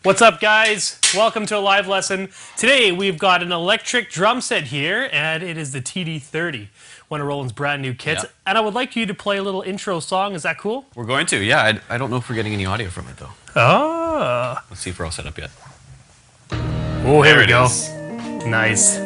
What's up, guys? Welcome to a live lesson. Today we've got an electric drum set here, and it is the TD30, one of Roland's brand new kits. Yep. And I would like you to play a little intro song. Is that cool? We're going to, yeah. I don't know if we're getting any audio from it, though. Oh. Let's see if we're all set up yet. Oh, here we go. Is. Nice.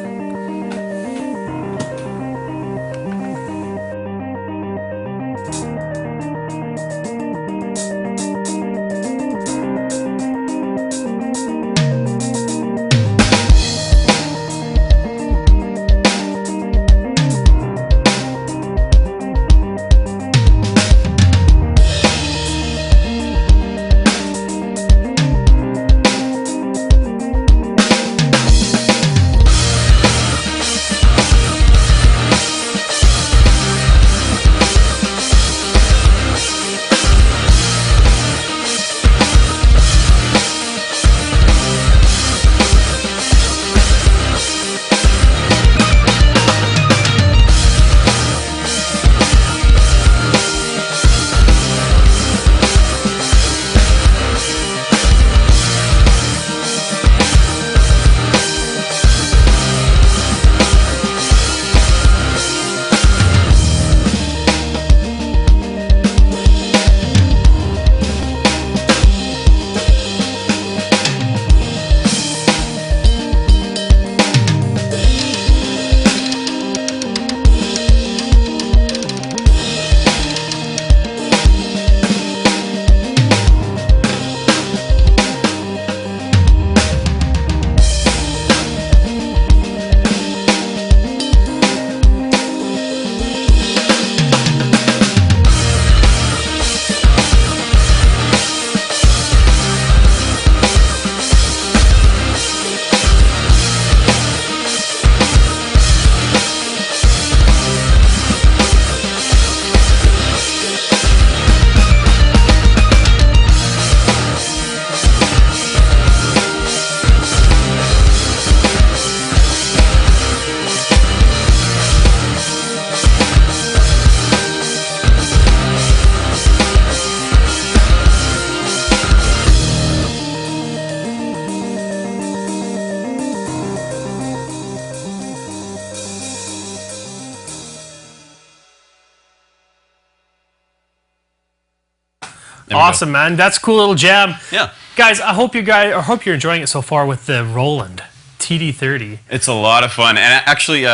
Awesome, man. That's a cool little jam. Yeah. Guys, I hope you're enjoying it so far with the Roland TD30. It's a lot of fun. And actually,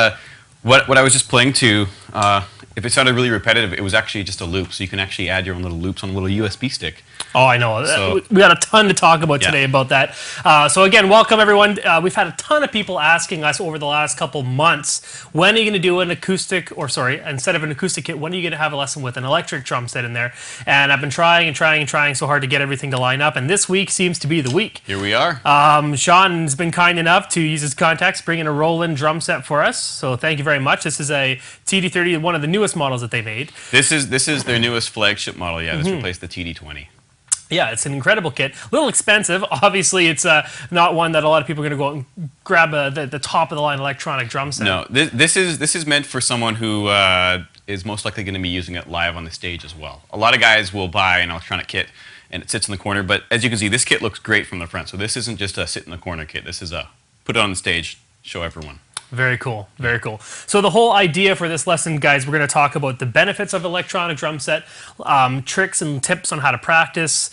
what I was just playing to, if it sounded really repetitive, it was actually just a loop. So you can actually add your own little loops on a little USB stick. Oh, I know. So, we got a ton to talk about today about that. So again, welcome everyone. We've had a ton of people asking us over the last couple months, when are you going to do an acoustic, or sorry, instead of an acoustic kit, when are you going to have a lesson with an electric drum set in there? And I've been trying so hard to get everything to line up, and this week seems to be the week. Here we are. Sean's been kind enough to use his contacts, bring in a Roland drum set for us. So thank you very much. This is a TD30, one of the newest models that they made. This is their newest flagship model. Yeah, this replaced the TD20. Yeah, it's an incredible kit. A little expensive. Obviously, it's not one that a lot of people are going to go out and grab the top-of-the-line electronic drum set. No, this is meant for someone who is most likely going to be using it live on the stage as well. A lot of guys will buy an electronic kit and it sits in the corner, but as you can see, this kit looks great from the front. So this isn't just a sit-in-the-corner kit. This is a put it on the stage, show everyone. Very cool, very cool. So the whole idea for this lesson, guys, we're going to talk about the benefits of electronic drum set, tricks and tips on how to practice,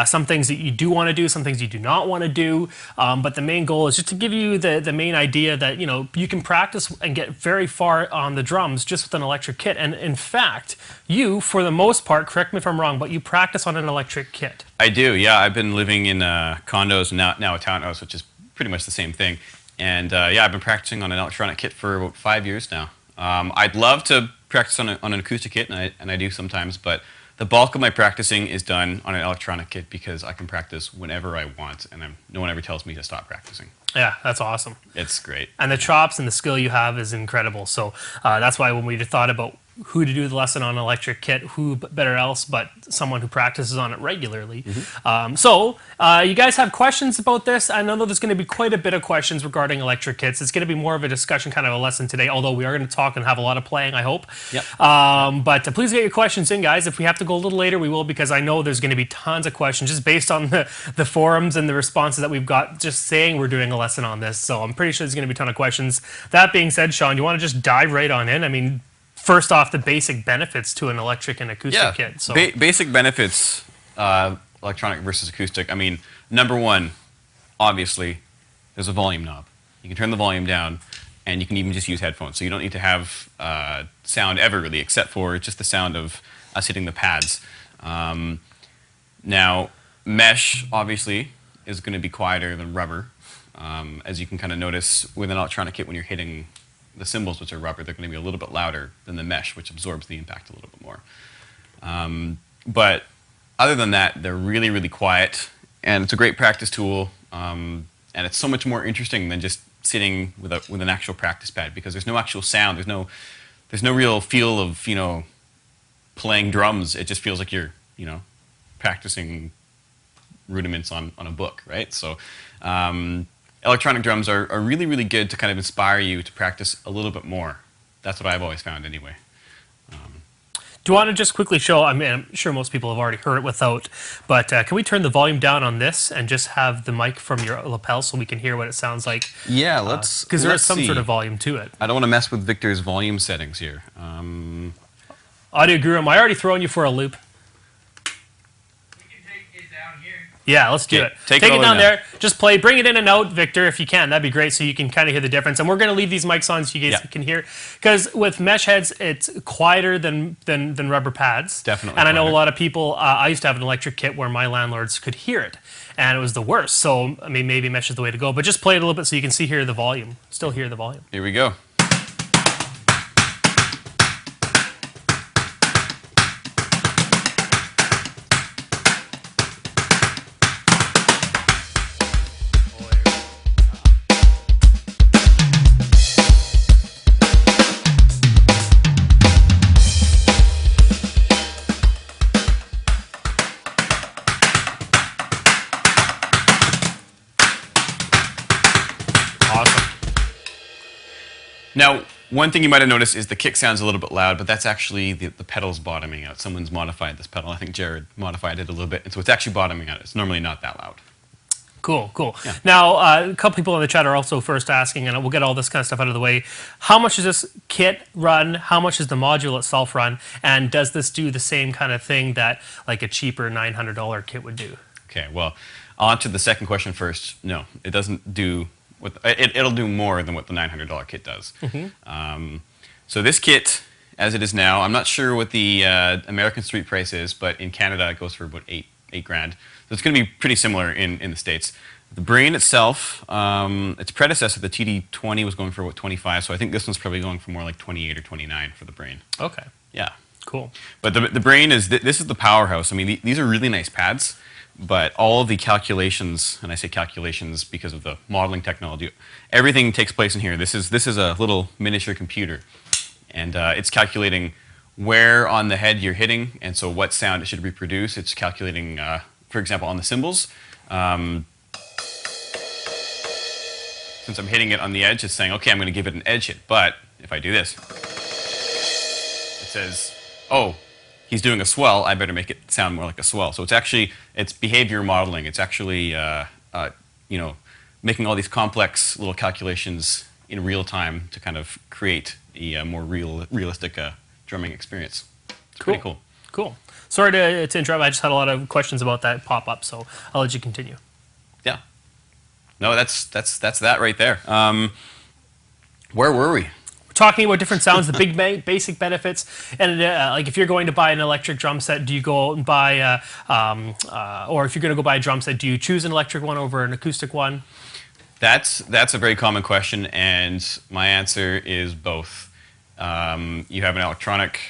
some things that you do want to do, some things you do not want to do. But the main goal is just to give you the main idea that, you know, you can practice and get very far on the drums just with an electric kit. And in fact, you, for the most part, correct me if I'm wrong, but you practice on an electric kit. I do, yeah. I've been living in condos, now a townhouse, which is pretty much the same thing. And yeah, I've been practicing on an electronic kit for about 5 years now. I'd love to practice on an acoustic kit, and I do sometimes, but the bulk of my practicing is done on an electronic kit because I can practice whenever I want, and no one ever tells me to stop practicing. Yeah, that's awesome. It's great. And the chops and the skill you have is incredible. So that's why when we thought about who to do the lesson on an electric kit, who better else but someone who practices on it regularly. You guys have questions about this? I know there's going to be quite a bit of questions regarding electric kits. It's going to be more of a discussion, kind of a lesson today, although we are going to talk and have a lot of playing, I hope. Yep. But please get your questions in, guys. If we have to go a little later, we will, because I know there's going to be tons of questions just based on the forums and the responses that we've got just saying we're doing a lesson on this. So I'm pretty sure there's going to be a ton of questions. That being said, Sean, you want to just dive right on in? I mean, first off, the basic benefits to an electric and acoustic kit. So. Basic benefits, electronic versus acoustic. I mean, number one, obviously, there's a volume knob. You can turn the volume down, and you can even just use headphones. So you don't need to have sound ever, really, except for just the sound of us hitting the pads. Now, mesh, obviously, is going to be quieter than rubber. As you can kind of notice with an electronic kit, when you're hitting the cymbals, which are rubber, they're going to be a little bit louder than the mesh, which absorbs the impact a little bit more. But other than that, they're really, really quiet, and it's a great practice tool, and it's so much more interesting than just sitting with an actual practice pad, because there's no actual sound, there's no real feel of, you know, playing drums. It just feels like you're, you know, practicing rudiments on a book, right? So electronic drums are really, really good to kind of inspire you to practice a little bit more. That's what I've always found anyway. Do you want to just quickly show, I mean, I'm sure most people have already heard it without, but can we turn the volume down on this and just have the mic from your lapel so we can hear what it sounds like? Yeah, let's because there is some sort of volume to it. I don't want to mess with Victor's volume settings here. Audio Guru, am I already throwing you for a loop? Yeah, let's do it. Take it down there. Just play. Bring it in and out, Victor, if you can. That'd be great, so you can kind of hear the difference. And we're going to leave these mics on so you guys can hear. Because with mesh heads, it's quieter than rubber pads. Definitely. And I know a lot of people. I used to have an electric kit where my landlords could hear it, and it was the worst. So I mean, maybe mesh is the way to go. But just play it a little bit so you can hear the volume. Still hear the volume. Here we go. Now, one thing you might have noticed is the kick sounds a little bit loud, but that's actually the pedals bottoming out. Someone's modified this pedal. I think Jared modified it a little bit, and so it's actually bottoming out. It's normally not that loud. Cool, cool. Yeah. Now, a couple people in the chat are also first asking, and we'll get all this kind of stuff out of the way. How much does this kit run? How much does the module itself run? And does this do the same kind of thing that like a cheaper $900 kit would do? Okay, well, on to the second question first. No, it doesn't do... It'll do more than what the $900 kit does. Mm-hmm. So this kit, as it is now, I'm not sure what the American street price is, but in Canada it goes for about $8 grand. So it's going to be pretty similar in the States. The brain itself, its predecessor, the TD20, was going for about 25. So I think this one's probably going for more like 28 or 29 for the brain. Okay. Yeah. Cool. But the brain is this is the powerhouse. I mean, these are really nice pads. But all of the calculations, and I say calculations because of the modeling technology, everything takes place in here. This is a little miniature computer, and it's calculating where on the head you're hitting, and so what sound it should reproduce. It's calculating, for example, on the cymbals. Since I'm hitting it on the edge, it's saying, okay, I'm going to give it an edge hit. But if I do this, it says, oh, he's doing a swell, I better make it sound more like a swell. So it's behavior modeling. It's actually, you know, making all these complex little calculations in real time to kind of create a more realistic drumming experience. It's pretty cool. Cool. Sorry to interrupt. I just had a lot of questions about that pop up, so I'll let you continue. Yeah. No, that's that right there. Where were we? Talking about different sounds, the big basic benefits, and like if you're going to buy an electric drum set, do you go out and buy, or if you're going to go buy a drum set, do you choose an electric one over an acoustic one? That's a very common question, and my answer is both. You have an electronic,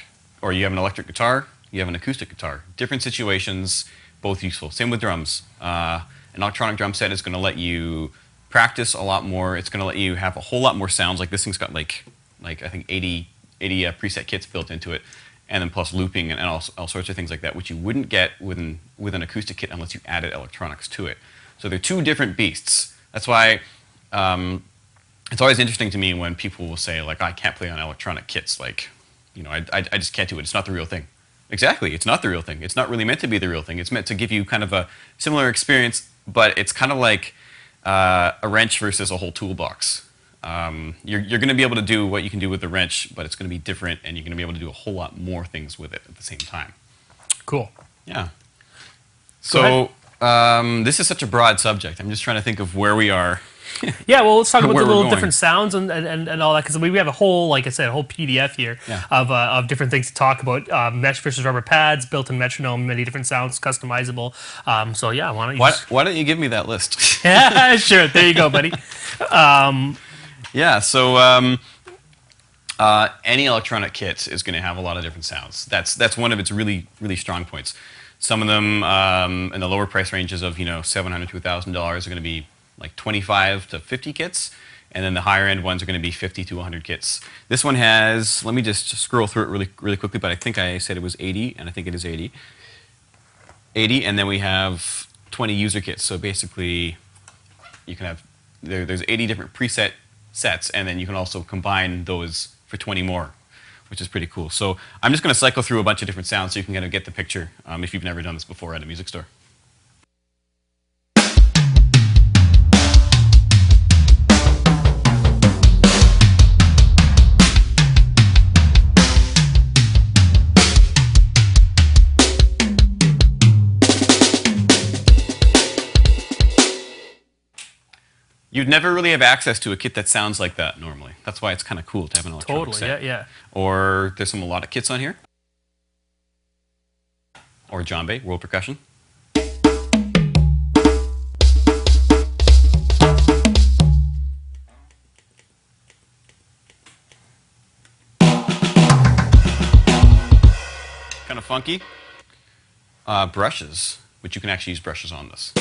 or you have an electric guitar, you have an acoustic guitar. Different situations, both useful. Same with drums. An electronic drum set is going to let you practice a lot more. It's going to let you have a whole lot more sounds. Like this thing's got like I think 80 preset kits built into it, and then plus looping and all sorts of things like that, which you wouldn't get with an acoustic kit unless you added electronics to it. So they're two different beasts. That's why it's always interesting to me when people will say, like, I can't play on electronic kits. Like, you know, I just can't do it. It's not the real thing. Exactly, it's not the real thing. It's not really meant to be the real thing. It's meant to give you kind of a similar experience, but it's kind of like a wrench versus a whole toolbox. You're going to be able to do what you can do with the wrench, but it's going to be different, and you're going to be able to do a whole lot more things with it at the same time. Cool. Yeah. So this is such a broad subject. I'm just trying to think of where we are. Yeah, well, let's talk about the Where we're little going. different sounds and all that, because we have a whole, like I said, a whole PDF here of different things to talk about. Mesh versus rubber pads, built-in metronome, many different sounds, customizable. So yeah, why don't you? Why don't you give me that list? Yeah, sure. There you go, buddy. Yeah. So any electronic kit is going to have a lot of different sounds. That's one of its really strong points. Some of them in the lower price ranges of $700 to $1,000 are going to be like 25 to 50 kits, and then the higher end ones are going to be 50 to 100 kits. This one has, let me just scroll through it really quickly, but I think I said it was 80, and I think it is 80. 80, and then we have 20 user kits. So basically, you can have, there's 80 different preset sets, and then you can also combine those for 20 more, which is pretty cool. So I'm just going to cycle through a bunch of different sounds so you can kind of get the picture if you've never done this before at a music store. You'd never really have access to a kit that sounds like that normally. That's why it's kind of cool to have an electronic set. Totally, yeah. Or there's some melodic kits on here. Or djembe, world percussion. Kind of funky. Brushes, which you can actually use brushes on this.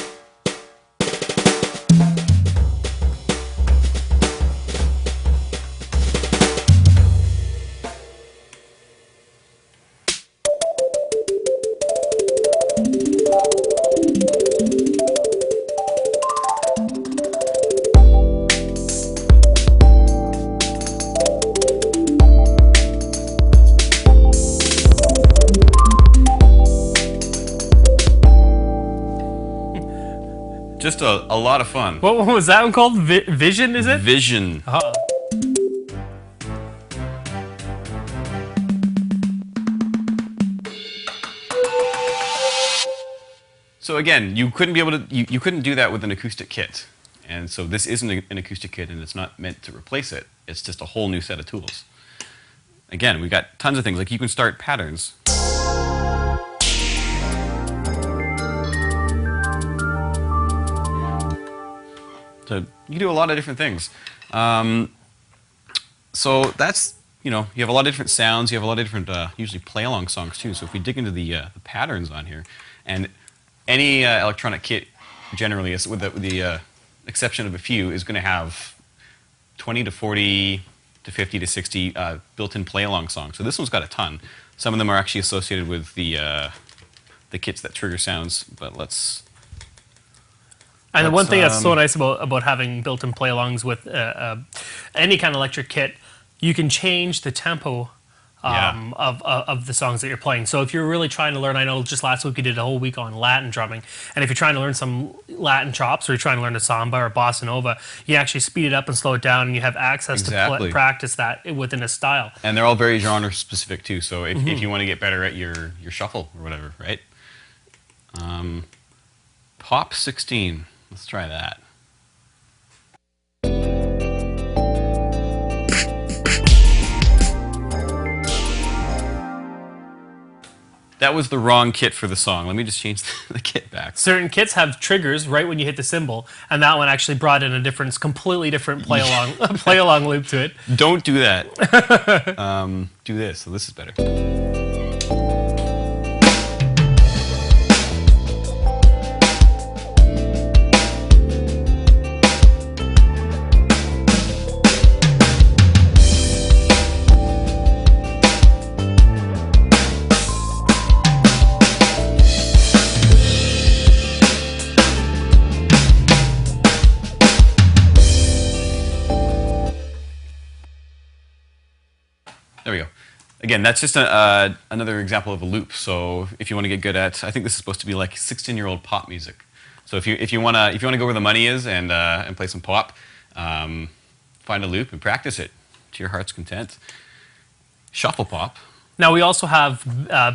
Just a lot of fun. What was that one called? Vision, is it? Vision. So again, you couldn't be able to you couldn't do that with an acoustic kit, and so this isn't an acoustic kit, and it's not meant to replace it. It's just a whole new set of tools. Again, we got tons of things like you can start patterns. So you can do a lot of different things. So that's, you have a lot of different sounds. You have a lot of different, usually play-along songs too. So if we dig into the patterns on here, and any electronic kit generally, with the exception of a few, is going to have 20 to 40 to 50 to 60 built-in play-along songs. So this one's got a ton. Some of them are actually associated with the kits that trigger sounds. But let's. And the one thing that's so nice about having built-in play-alongs with any kind of electric kit, you can change the tempo of the songs that you're playing. So if you're really trying to learn, I know just last week we did a whole week on Latin drumming, and if you're trying to learn some Latin chops, or you're trying to learn a samba or bossa nova, you actually speed it up and slow it down, and you have access to practice that within a style. And they're all very genre specific too. So if you want to get better at your shuffle or whatever, right? Pop 16. Let's try that. That was the wrong kit for the song. Let me just change the kit back. Certain kits have triggers right when you hit the cymbal, and that one actually brought in a completely different play-along loop to it. Don't do that. Do this. So this is better. again, that's just another example of a loop. So if you want to get good at, I think this is supposed to be like 16-year-old pop music. So if you wanna go where the money is and play some pop, find a loop and practice it to your heart's content. Shuffle pop. Now we also have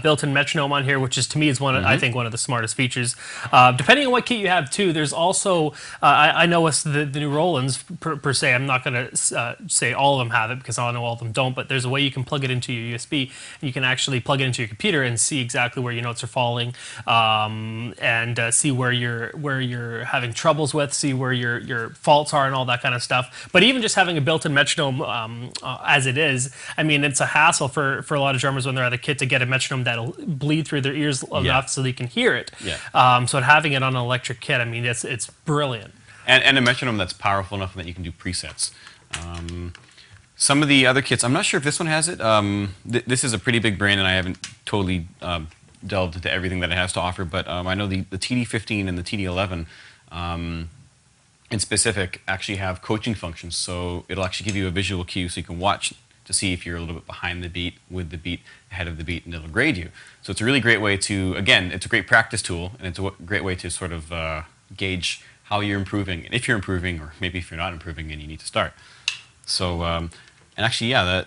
built-in metronome on here, which is to me is I think one of the smartest features. Depending on what kit you have too, there's also I know with the new Rolands per se. I'm not going to say all of them have it because I know all of them don't. But there's a way you can plug it into your USB. And you can actually plug it into your computer and see exactly where your notes are falling, and see where you're having troubles with, see where your faults are, and all that kind of stuff. But even just having a built-in metronome as it is, I mean, it's a hassle for a lot of drummers when they're at a kit to get a metronome that'll bleed through their ears enough so they can hear it. Yeah. So having it on an electric kit, I mean, it's brilliant. And a metronome that's powerful enough that you can do presets. Some of the other kits, I'm not sure if this one has it. This is a pretty big brand, and I haven't totally delved into everything that it has to offer, but I know the TD15 and the TD11 in specific actually have coaching functions. So it'll actually give you a visual cue so you can watch to see if you're a little bit behind the beat, with the beat, ahead of the beat, and it'll grade you. So it's a really great way to, again, it's a great practice tool, and it's a great way to sort of gauge how you're improving, and if you're improving, or maybe if you're not improving and you need to start. So, and actually, yeah,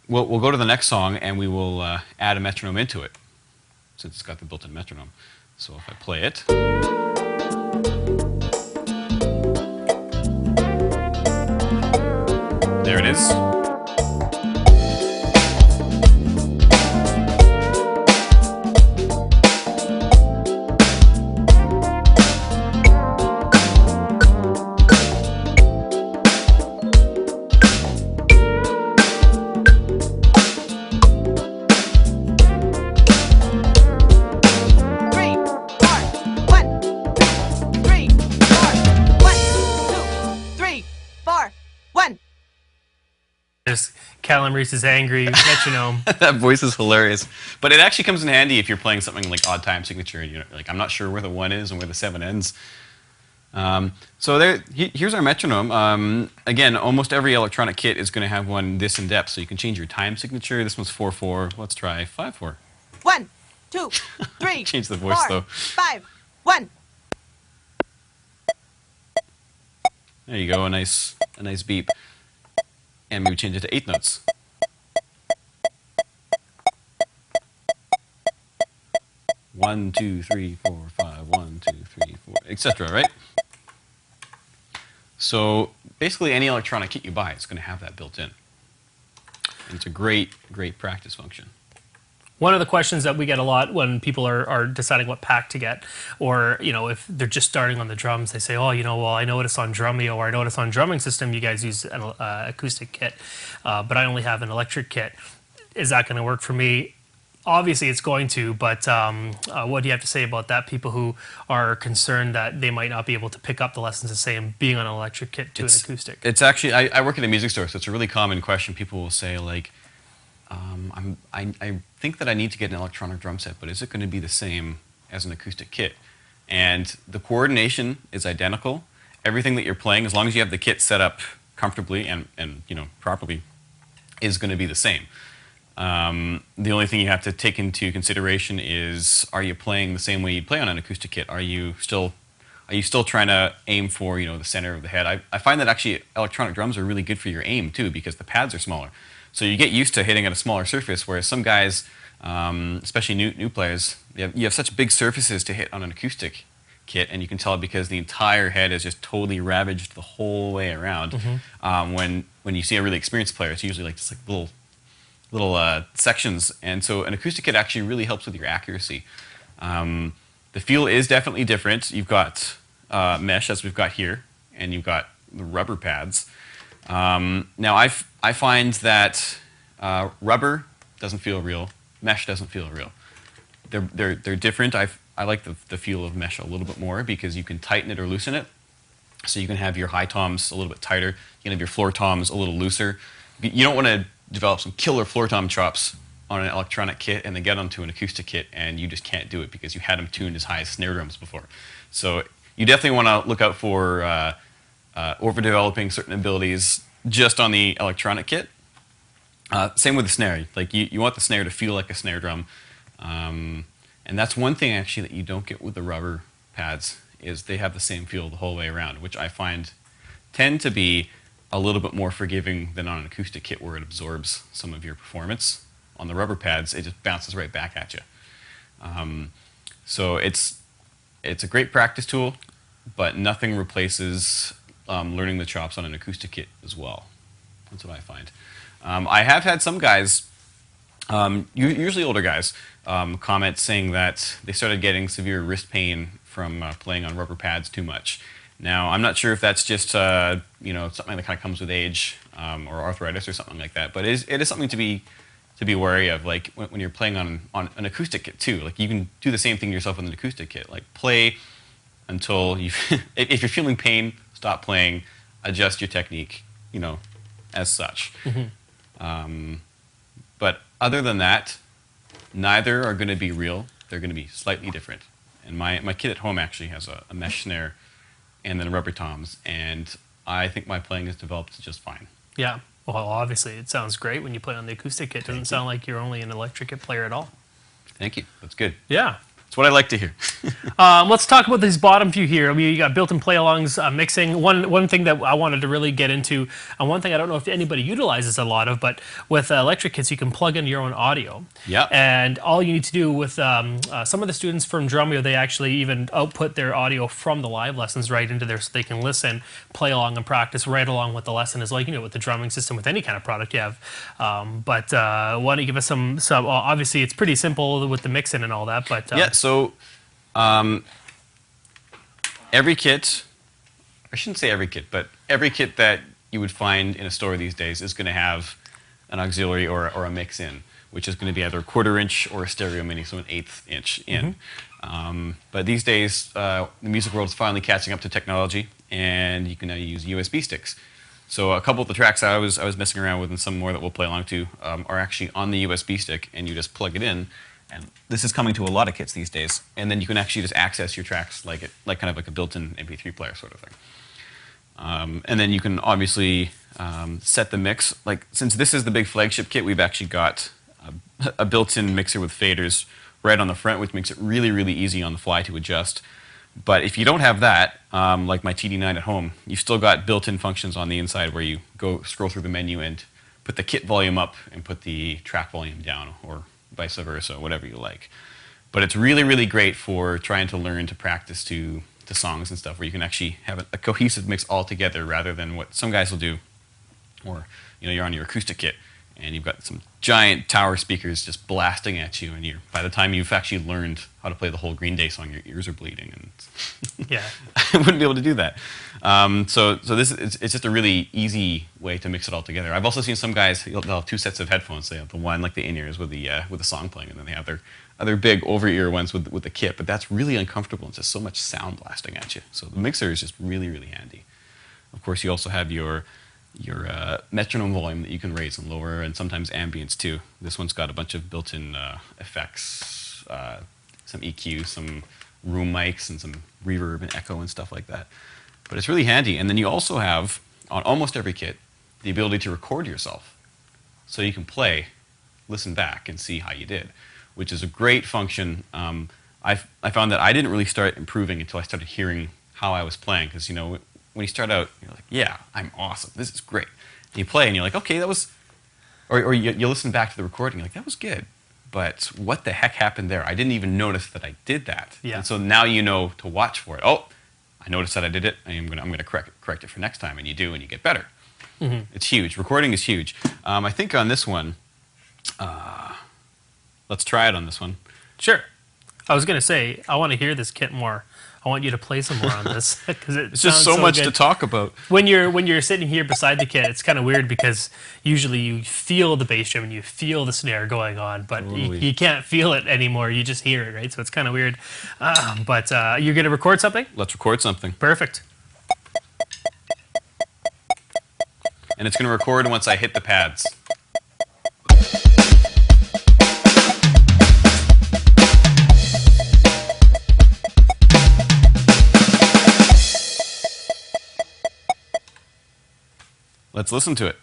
we'll go to the next song, and we will add a metronome into it, since it's got the built-in metronome. So if I play it. There it is. There's Callum Reese's angry metronome. That voice is hilarious. But it actually comes in handy if you're playing something like odd time signature and you're like, I'm not sure where the 1 is and where the 7 ends. So here's our metronome. Again, almost every electronic kit is going to have one this in depth, so you can change your time signature. This one's 4/4. Let's try 5/4. 1, 2, 3. Change the voice 4, though. 5, 1. There you go, a nice beep. And maybe change it to 8 notes. One, 2, 3, 4, 5. 1, 2, 3, 4, etc. Right? So basically, any electronic kit you buy, it's going to have that built in. And it's a great practice function. One of the questions that we get a lot when people are deciding what pack to get, or if they're just starting on the drums, they say, oh, well, I noticed on Drumeo, or I noticed on Drumming System you guys use an acoustic kit, but I only have an electric kit. Is that going to work for me? Obviously it's going to, but what do you have to say about that? People who are concerned that they might not be able to pick up the lessons the same being on an electric kit to an acoustic. It's actually, I work at a music store, so it's a really common question. People will say, like, I think that I need to get an electronic drum set, but is it going to be the same as an acoustic kit? And the coordination is identical. Everything that you're playing, as long as you have the kit set up comfortably and properly, is going to be the same. The only thing you have to take into consideration is, are you playing the same way you play on an acoustic kit? Are you still trying to aim for the center of the head? I find that actually electronic drums are really good for your aim too, because the pads are smaller. So you get used to hitting at a smaller surface, whereas some guys, especially new players, you have such big surfaces to hit on an acoustic kit, and you can tell because the entire head is just totally ravaged the whole way around. Mm-hmm. When you see a really experienced player, it's usually like just like little sections, and so an acoustic kit actually really helps with your accuracy. The feel is definitely different. You've got mesh, as we've got here, and you've got the rubber pads. Now I find that rubber doesn't feel real, mesh doesn't feel real. They're different. I like the feel of mesh a little bit more because you can tighten it or loosen it. So you can have your high toms a little bit tighter. You can have your floor toms a little looser. You don't want to develop some killer floor tom chops on an electronic kit and then get onto an acoustic kit and you just can't do it because you had them tuned as high as snare drums before. So you definitely want to look out for overdeveloping certain abilities just on the electronic kit. Same with the snare. Like you want the snare to feel like a snare drum, and that's one thing actually that you don't get with the rubber pads is they have the same feel the whole way around, which I find tend to be a little bit more forgiving than on an acoustic kit where it absorbs some of your performance. On the rubber pads, it just bounces right back at you. So it's a great practice tool, but nothing replaces learning the chops on an acoustic kit as well. That's what I find. I have had some guys, usually older guys, comment saying that they started getting severe wrist pain from playing on rubber pads too much. Now, I'm not sure if that's just something that kind of comes with age or arthritis or something like that, but it is something to be wary of. Like when you're playing on an acoustic kit too, like you can do the same thing yourself with an acoustic kit. Like play until you, if you're feeling pain, stop playing, adjust your technique, as such. But other than that, neither are going to be real. They're going to be slightly different. And my kit at home actually has a mesh snare and then rubber toms, and I think my playing has developed just fine. Yeah. Well, obviously, it sounds great when you play on the acoustic kit. It doesn't sound like you're only an electric kit player at all. Thank you. That's good. Yeah. That's what I like to hear. Let's talk about these bottom few here. I mean, you got built-in play-alongs, mixing. One thing that I wanted to really get into, and one thing I don't know if anybody utilizes a lot of, but with electric kits, you can plug in your own audio. Yeah. And all you need to do with some of the students from Drumeo, they actually even output their audio from the live lessons right into there so they can listen, play along, and practice right along with the lesson as like, with the drumming system, with any kind of product you have. But why don't you give us some obviously, it's pretty simple with the mixing and all that, but... yeah, so every kit, I shouldn't say every kit, but every kit that you would find in a store these days is going to have an auxiliary or a mix in, which is going to be either a 1/4 inch or a stereo mini, so an 1/8 inch in. But these days, the music world is finally catching up to technology, and you can now use USB sticks. So a couple of the tracks I was messing around with, and some more that we'll play along to, are actually on the USB stick, and you just plug it in. And this is coming to a lot of kits these days. And then you can actually just access your tracks like kind of like a built-in MP3 player sort of thing. And then you can obviously set the mix. Like since this is the big flagship kit, we've actually got a built-in mixer with faders right on the front, which makes it really, really easy on the fly to adjust. But if you don't have that, like my TD9 at home, you've still got built-in functions on the inside where you go scroll through the menu and put the kit volume up and put the track volume down, or vice versa, whatever you like. But it's really, really great for trying to learn to practice to songs and stuff, where you can actually have a cohesive mix all together rather than what some guys will do. Or you're on your acoustic kit and you've got some giant tower speakers just blasting at you, and by the time you've actually learned how to play the whole Green Day song, your ears are bleeding, and yeah, I wouldn't be able to do that. So this it's just a really easy way to mix it all together. I've also seen some guys, they'll have 2 sets of headphones. They have the one like the in-ears with the song playing, and then they have their other big over-ear ones with the kit. But that's really uncomfortable. It's just so much sound blasting at you. So the mixer is just really, really handy. Of course, you also have your metronome volume that you can raise and lower, and sometimes ambience too. This one's got a bunch of built-in effects, some EQ, some room mics, and some reverb and echo and stuff like that. But it's really handy. And then you also have, on almost every kit, the ability to record yourself. So you can play, listen back, and see how you did, which is a great function. I found that I didn't really start improving until I started hearing how I was playing, because when you start out, you're like, yeah, I'm awesome. This is great. And you play, and you're like, okay, that was... Or you listen back to the recording, you're like, that was good. But what the heck happened there? I didn't even notice that I did that. Yeah. And so now you know to watch for it. Oh, I noticed that I did it. I'm gonna correct it for next time. And you do, and you get better. It's huge. Recording is huge. I think on this one, let's try it on this one. Sure. I was going to say, I want to hear this kit more. I want you to play some more on this, because it's just so much to talk about. When you're sitting here beside the kit, it's kind of weird because usually you feel the bass drum and you feel the snare going on, but you can't feel it anymore. You just hear it, right? So it's kind of weird. But you're going to record something? Let's record something. Perfect. And it's going to record once I hit the pads. Let's listen to it.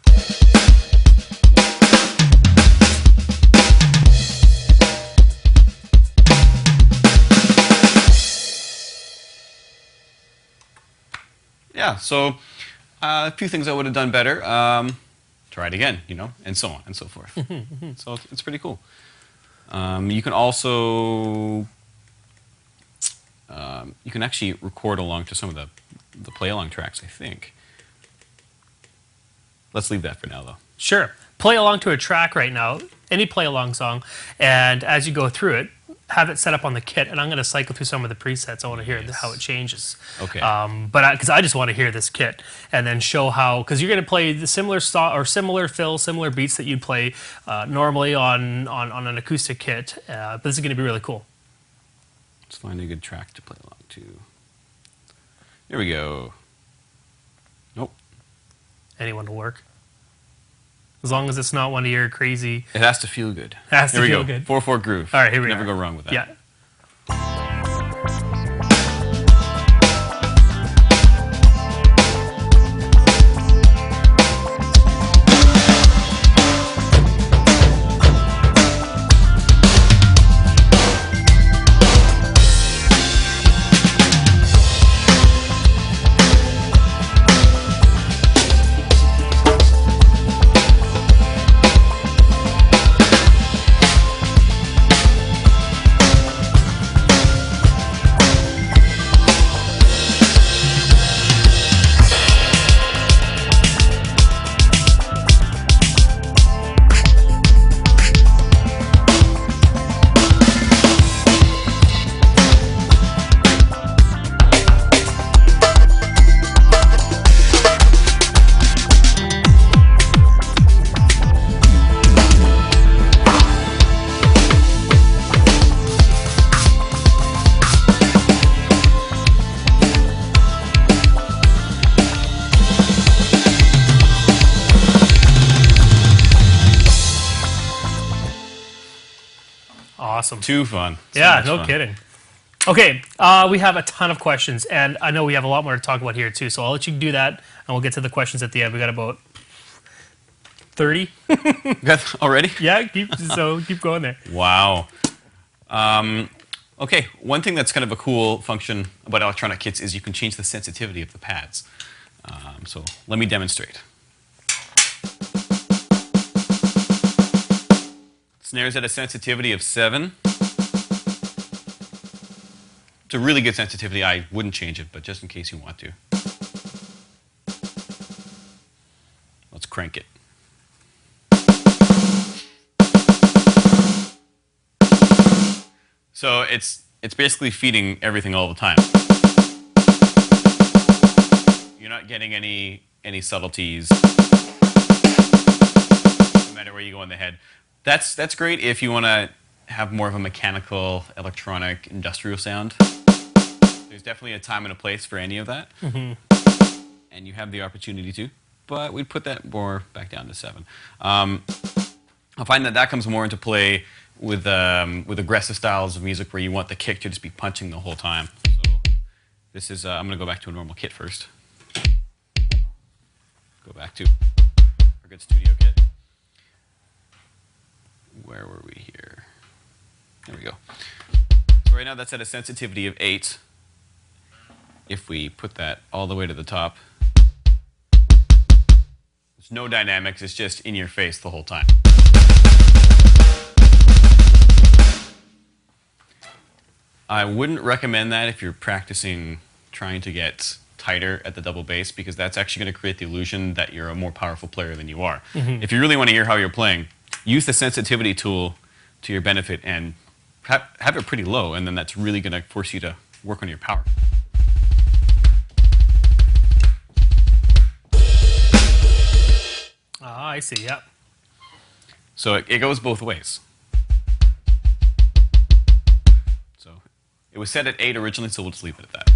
yeah, so a few things I would have done better. Try it again, you know, and so on and so forth. So it's pretty cool. You can also you can actually record along to some of the play along tracks, I think. Let's leave that for now, though. Sure. Play along to a track right now, any play along song, and as you go through it, have it set up on the kit, and I'm going to cycle through some of the presets. I want to hear how it changes. Okay. But because I just want to hear this kit, and then show how, because you're going to play the similar similar fills, similar beats that you'd play normally on an acoustic kit. But this is going to be really cool. Let's find a good track to play along to. Here we go. Nope. Anyone will work. As long as it's not one of your crazy... It has to feel good. Has to feel good. 4/4 groove. All right, here we Never are. go wrong with that. Yeah. Awesome. Too fun. Yeah, no kidding. Okay, we have a ton of questions, and I know we have a lot more to talk about here too, so I'll let you do that, and we'll get to the questions at the end. We got about 30. Already? Yeah, keep going there. Wow. Okay, one thing that's kind of a cool function about electronic kits is you can change the sensitivity of the pads. So let me demonstrate. Snares at a sensitivity of 7. It's a really good sensitivity. I wouldn't change it, but just in case you want to. Let's crank it. So it's basically feeding everything all the time. You're not getting any subtleties, no matter where you go in the head. That's great if you want to have more of a mechanical, electronic, industrial sound. There's definitely a time and a place for any of that, and you have the opportunity to. But we'd put that more back down to 7. I find that comes more into play with aggressive styles of music where you want the kick to just be punching the whole time. So this is I'm going to go back to a normal kit first. Go back to our good studio kit. Where were we here? There we go. So right now that's at a sensitivity of 8. If we put that all the way to the top, there's no dynamics, it's just in your face the whole time. I wouldn't recommend that if you're practicing trying to get tighter at the double bass, because that's actually going to create the illusion that you're a more powerful player than you are. If you really want to hear how you're playing, use the sensitivity tool to your benefit and have it pretty low, and then that's really going to force you to work on your power. Ah, I see, yeah. So it goes both ways. So it was set at 8 originally, so we'll just leave it at that.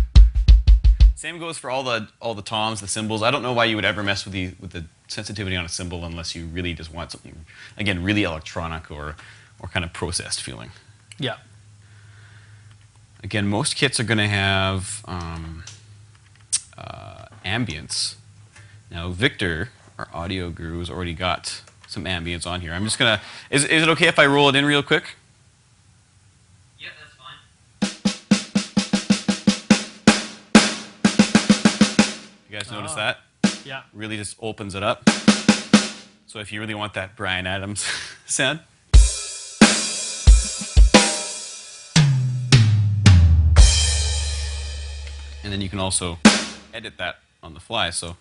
Same goes for all the toms, the cymbals. I don't know why you would ever mess with the sensitivity on a cymbal unless you really just want something, again, really electronic or kind of processed feeling. Yeah. Again, most kits are going to have ambience. Now, Victor, our audio guru, has already got some ambience on here. I'm just going to... Is it okay if I roll it in real quick? Yeah, that's fine. You guys guys notice that? Yeah. Really just opens it up. So if you really want that Bryan Adams sound. And then you can also edit that on the fly. So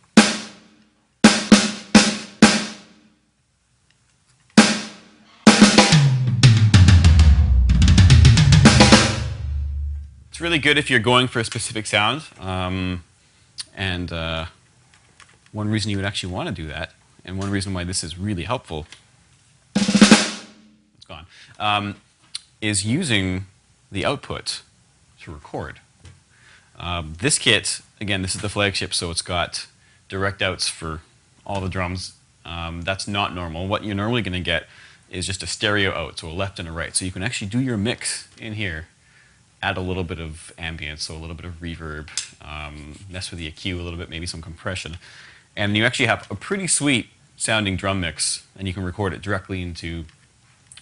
it's really good if you're going for a specific sound. One reason you would actually want to do that, and one reason why this is really helpful, it's gone, is using the output to record. This kit, again, this is the flagship, so it's got direct outs for all the drums. That's not normal. What you're normally going to get is just a stereo out, so a left and a right. So you can actually do your mix in here, add a little bit of ambience, so a little bit of reverb, mess with the EQ a little bit, maybe some compression. And you actually have a pretty sweet sounding drum mix, and you can record it directly into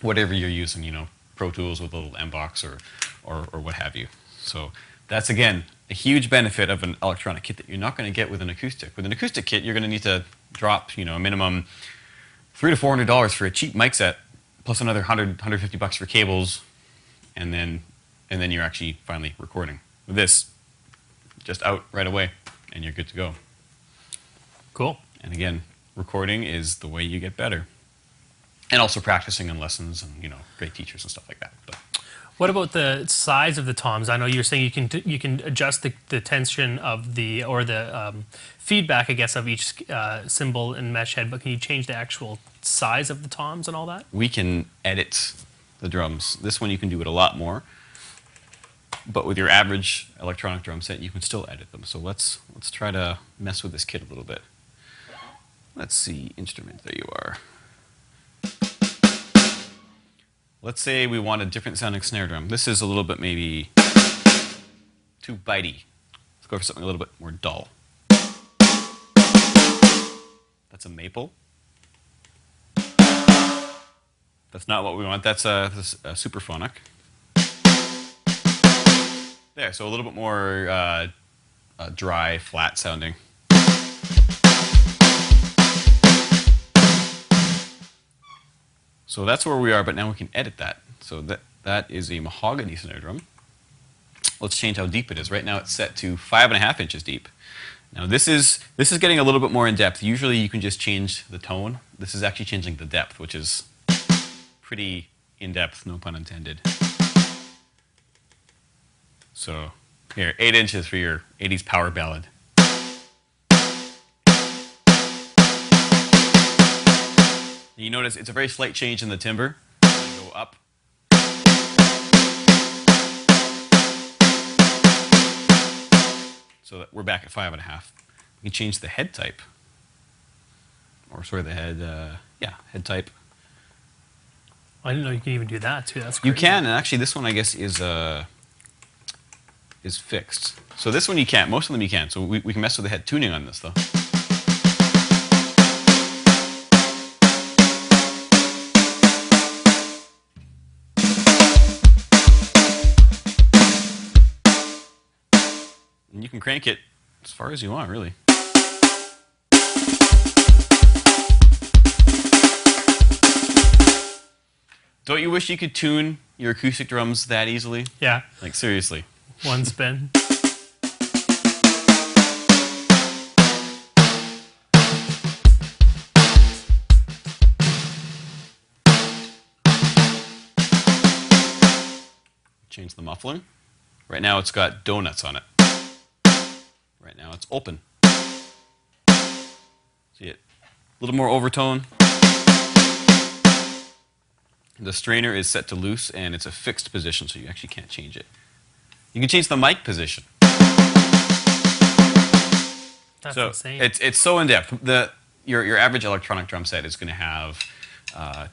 whatever you're using, you know, Pro Tools with a little M-Box or what have you. So that's, again, a huge benefit of an electronic kit that you're not going to get with an acoustic. With an acoustic kit, you're going to need to drop, you know, a minimum $300 to $400 for a cheap mic set, plus another $150 for cables, and then you're actually finally recording. With this, just out right away, and you're good to go. Cool. And again, recording is the way you get better. And also practicing in lessons and, you know, great teachers and stuff like that. But What about the size of the toms? I know you're saying you can adjust the tension of the feedback, I guess, of each cymbal and mesh head, but can you change the actual size of the toms and all that? we can edit the drums. This one you can do it a lot more. But with your average electronic drum set, you can still edit them. So let's try to mess with this kit a little bit. Let's see, instrument, there you are. Let's say we want a different sounding snare drum. This is a little bit maybe too bitey. Let's go for something a little bit more dull. That's a maple. That's not what we want. That's a superphonic. There, so a little bit more dry, flat sounding. So that's where we are, but now we can edit that. So that is a mahogany snare drum. Let's change how deep it is. Right now it's set to 5.5 inches deep. Now this is getting a little bit more in depth. Usually you can just change the tone. This is actually changing the depth, which is pretty in depth, no pun intended. So here, 8 inches for your 80s power ballad. You notice it's a very slight change in the timbre. Go up. So that we're back at 5.5. We can change the head type. Or sorry, the head, head type. I didn't know you could even do that too. That's You great. can, and actually this one I guess is fixed. So this one you can't. Most of them you can. So we can mess with the head tuning on this though. And you can crank it as far as you want, really. Don't you wish you could tune your acoustic drums that easily? Yeah, Like, seriously. one spin. Change the muffling. Right now it's got donuts on it. Right now it's open. See it? A little more overtone. The strainer is set to loose and it's a fixed position, so you actually can't change it. You can change the mic position. That's So insane. it's so in depth. Your average electronic drum set is going to have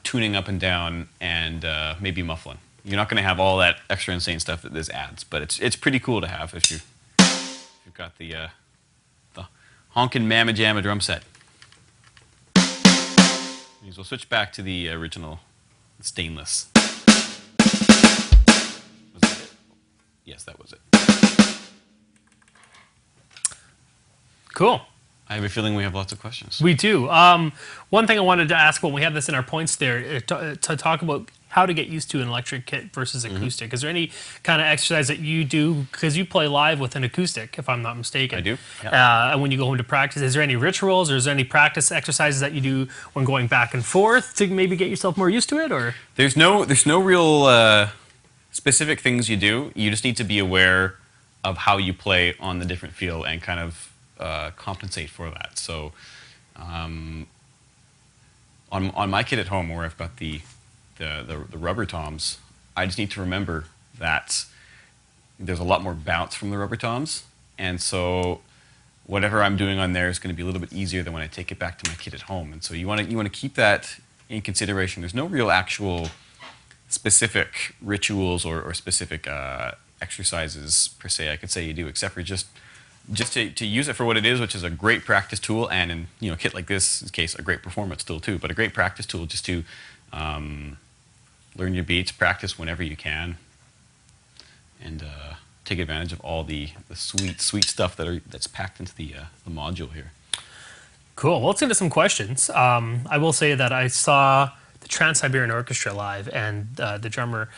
tuning up and down and maybe muffling. You're not going to have all that extra insane stuff that this adds, but it's pretty cool to have if you've got the honkin' mamma jamma drum set. We'll switch back to the original stainless. Was that it? Yes, that was it. Cool. I have a feeling we have lots of questions. We do. One thing I wanted to ask when we have this in our points there to talk about how to get used to an electric kit versus acoustic. Is there any kind of exercise that you do, because you play live with an acoustic, if I'm not mistaken? I do. Yeah. And when you go home to practice, is there any rituals or is there any practice exercises that you do when going back and forth to maybe get yourself more used to it? Or There's no real specific things you do. You just need to be aware of how you play on the different feel and kind of compensate for that. So on my kit at home, where I've got the rubber toms, I just need to remember that there's a lot more bounce from the rubber toms, and so whatever I'm doing on there is going to be a little bit easier than when I take it back to my kit at home. And so you want to keep that in consideration. There's no real actual specific rituals or specific exercises per se I could say you do, except for just to use it for what it is, which is a great practice tool, and in a kit like this case, a great performance tool too, but a great practice tool just to learn your beats, practice whenever you can, and take advantage of all the sweet stuff that's packed into the module here. cool. Well, let's get into some questions. I will say that I saw the Trans-Siberian Orchestra live, and the drummer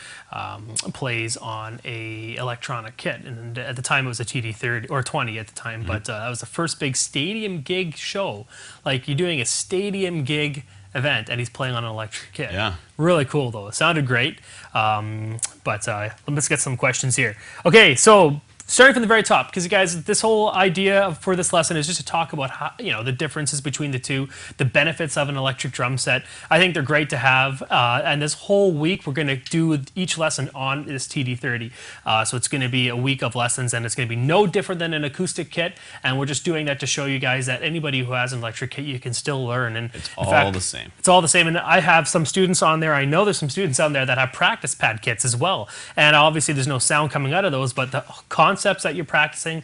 plays on a electronic kit, and at the time it was a TD-30 or 20 at the time, but that was the first big stadium gig show. Like, you're doing a stadium gig event and he's playing on an electric kit. Yeah. Really cool though. It sounded great. But let's get some questions here. Okay, so starting from the very top, because you guys, this whole idea for this lesson is just to talk about how, the differences between the two, the benefits of an electric drum set. I think they're great to have, and this whole week we're going to do each lesson on this TD-30. So it's going to be a week of lessons, and it's going to be no different than an acoustic kit, and we're just doing that to show you guys that anybody who has an electric kit, you can still learn. And it's all the same. It's all the same, and I have some students on there. I know there's some students on there that have practice pad kits as well, and obviously there's no sound coming out of those, but the concepts that you're practicing,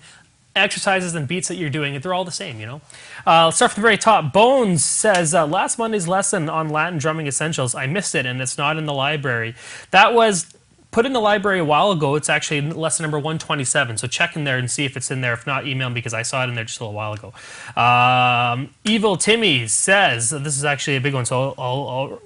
exercises and beats that you're doing, they're all the same, Let's start from the very top. Bones says, last Monday's lesson on Latin drumming essentials, I missed it and it's not in the library. That was put in the library a while ago. It's actually lesson number 127, so check in there and see if it's in there. If not, email me because I saw it in there just a little while ago. Evil Timmy says, this is actually a big one, so I'll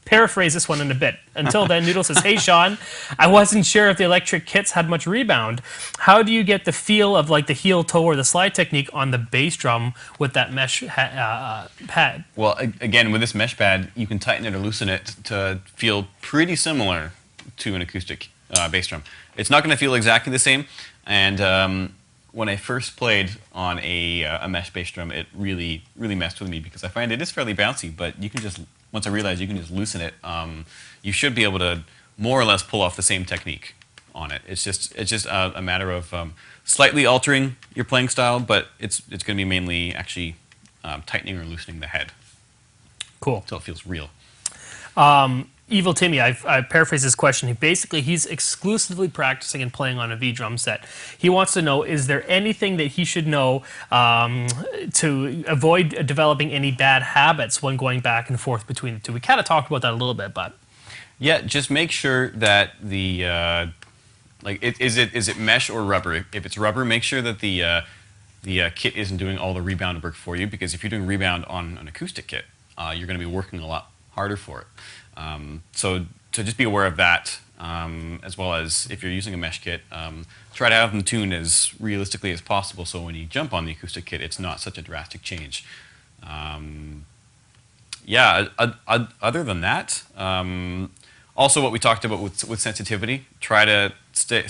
paraphrase this one in a bit. Until then, Noodle says, hey Sean, I wasn't sure if the electric kits had much rebound. How do you get the feel of like the heel toe or the slide technique on the bass drum with that mesh pad? Well, again, with this mesh pad, you can tighten it or loosen it to feel pretty similar to an acoustic bass drum. It's not going to feel exactly the same, and when I first played on a mesh bass drum, it really messed with me because I find it is fairly bouncy, but you can just, once I realized you can just loosen it, you should be able to more or less pull off the same technique on it. It's just a matter of slightly altering your playing style, but it's going to be mainly actually tightening or loosening the head. Cool. Until it feels real. Evil Timmy, I paraphrased his question. He's exclusively practicing and playing on a V drum set. He wants to know, is there anything that he should know to avoid developing any bad habits when going back and forth between the two? We kind of talked about that a little bit, but yeah, just make sure that the is it mesh or rubber? If it's rubber, make sure that the kit isn't doing all the rebound work for you, because if you're doing rebound on an acoustic kit, you're going to be working a lot harder for it. So just be aware of that, as well as if you're using a mesh kit, try to have them tuned as realistically as possible so when you jump on the acoustic kit, it's not such a drastic change. Yeah, other than that, also what we talked about with sensitivity, try to stay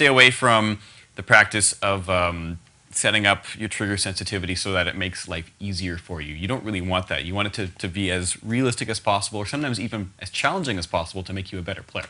away from the practice of setting up your trigger sensitivity so that it makes life easier for you. You don't really want that. You want it to be as realistic as possible, or sometimes even as challenging as possible to make you a better player.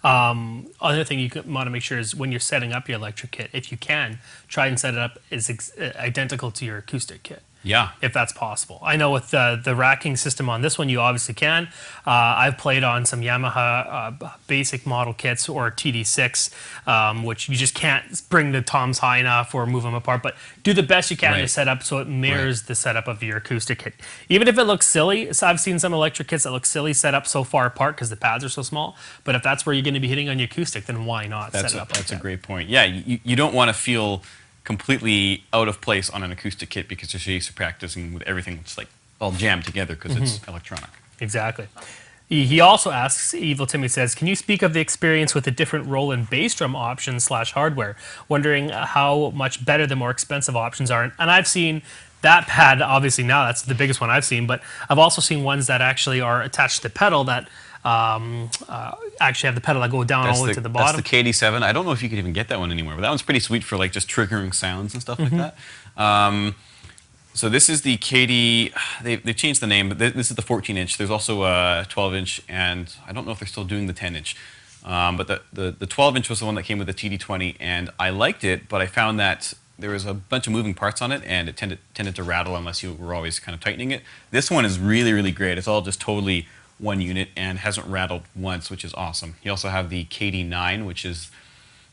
Other thing you want to make sure is when you're setting up your electric kit, if you can, try and set it up as identical to your acoustic kit. Yeah. If that's possible. I know with the racking system on this one, you obviously can. I've played on some Yamaha basic model kits or TD6, which you just can't bring the toms high enough or move them apart, but do the best you can to set up so it mirrors the setup of your acoustic kit. Even if it looks silly, so I've seen some electric kits that look silly set up so far apart because the pads are so small, but if that's where you're going to be hitting on your acoustic, then why not set it up like that? That's a great point. Yeah, you don't want to feel completely out of place on an acoustic kit because you're so used to practicing with everything that's like all jammed together because it's electronic. Exactly. He also asks, Evil Timmy says, can you speak of the experience with the different Roland bass drum options / hardware? Wondering how much better the more expensive options are. And I've seen that pad, obviously now that's the biggest one I've seen, but I've also seen ones that actually are attached to the pedal that actually have the pedal that go down all the way to the bottom. That's the KD7. I don't know if you could even get that one anymore, but that one's pretty sweet for like just triggering sounds and stuff like that. So this is the KD, they've changed the name, but this is the 14-inch. There's also a 12-inch, and I don't know if they're still doing the 10-inch. But the 12-inch was the one that came with the TD20, and I liked it, but I found that there was a bunch of moving parts on it, and it tended to rattle unless you were always kind of tightening it. This one is really, really great. It's all just totally one unit and hasn't rattled once, which is awesome. You also have the KD9, which is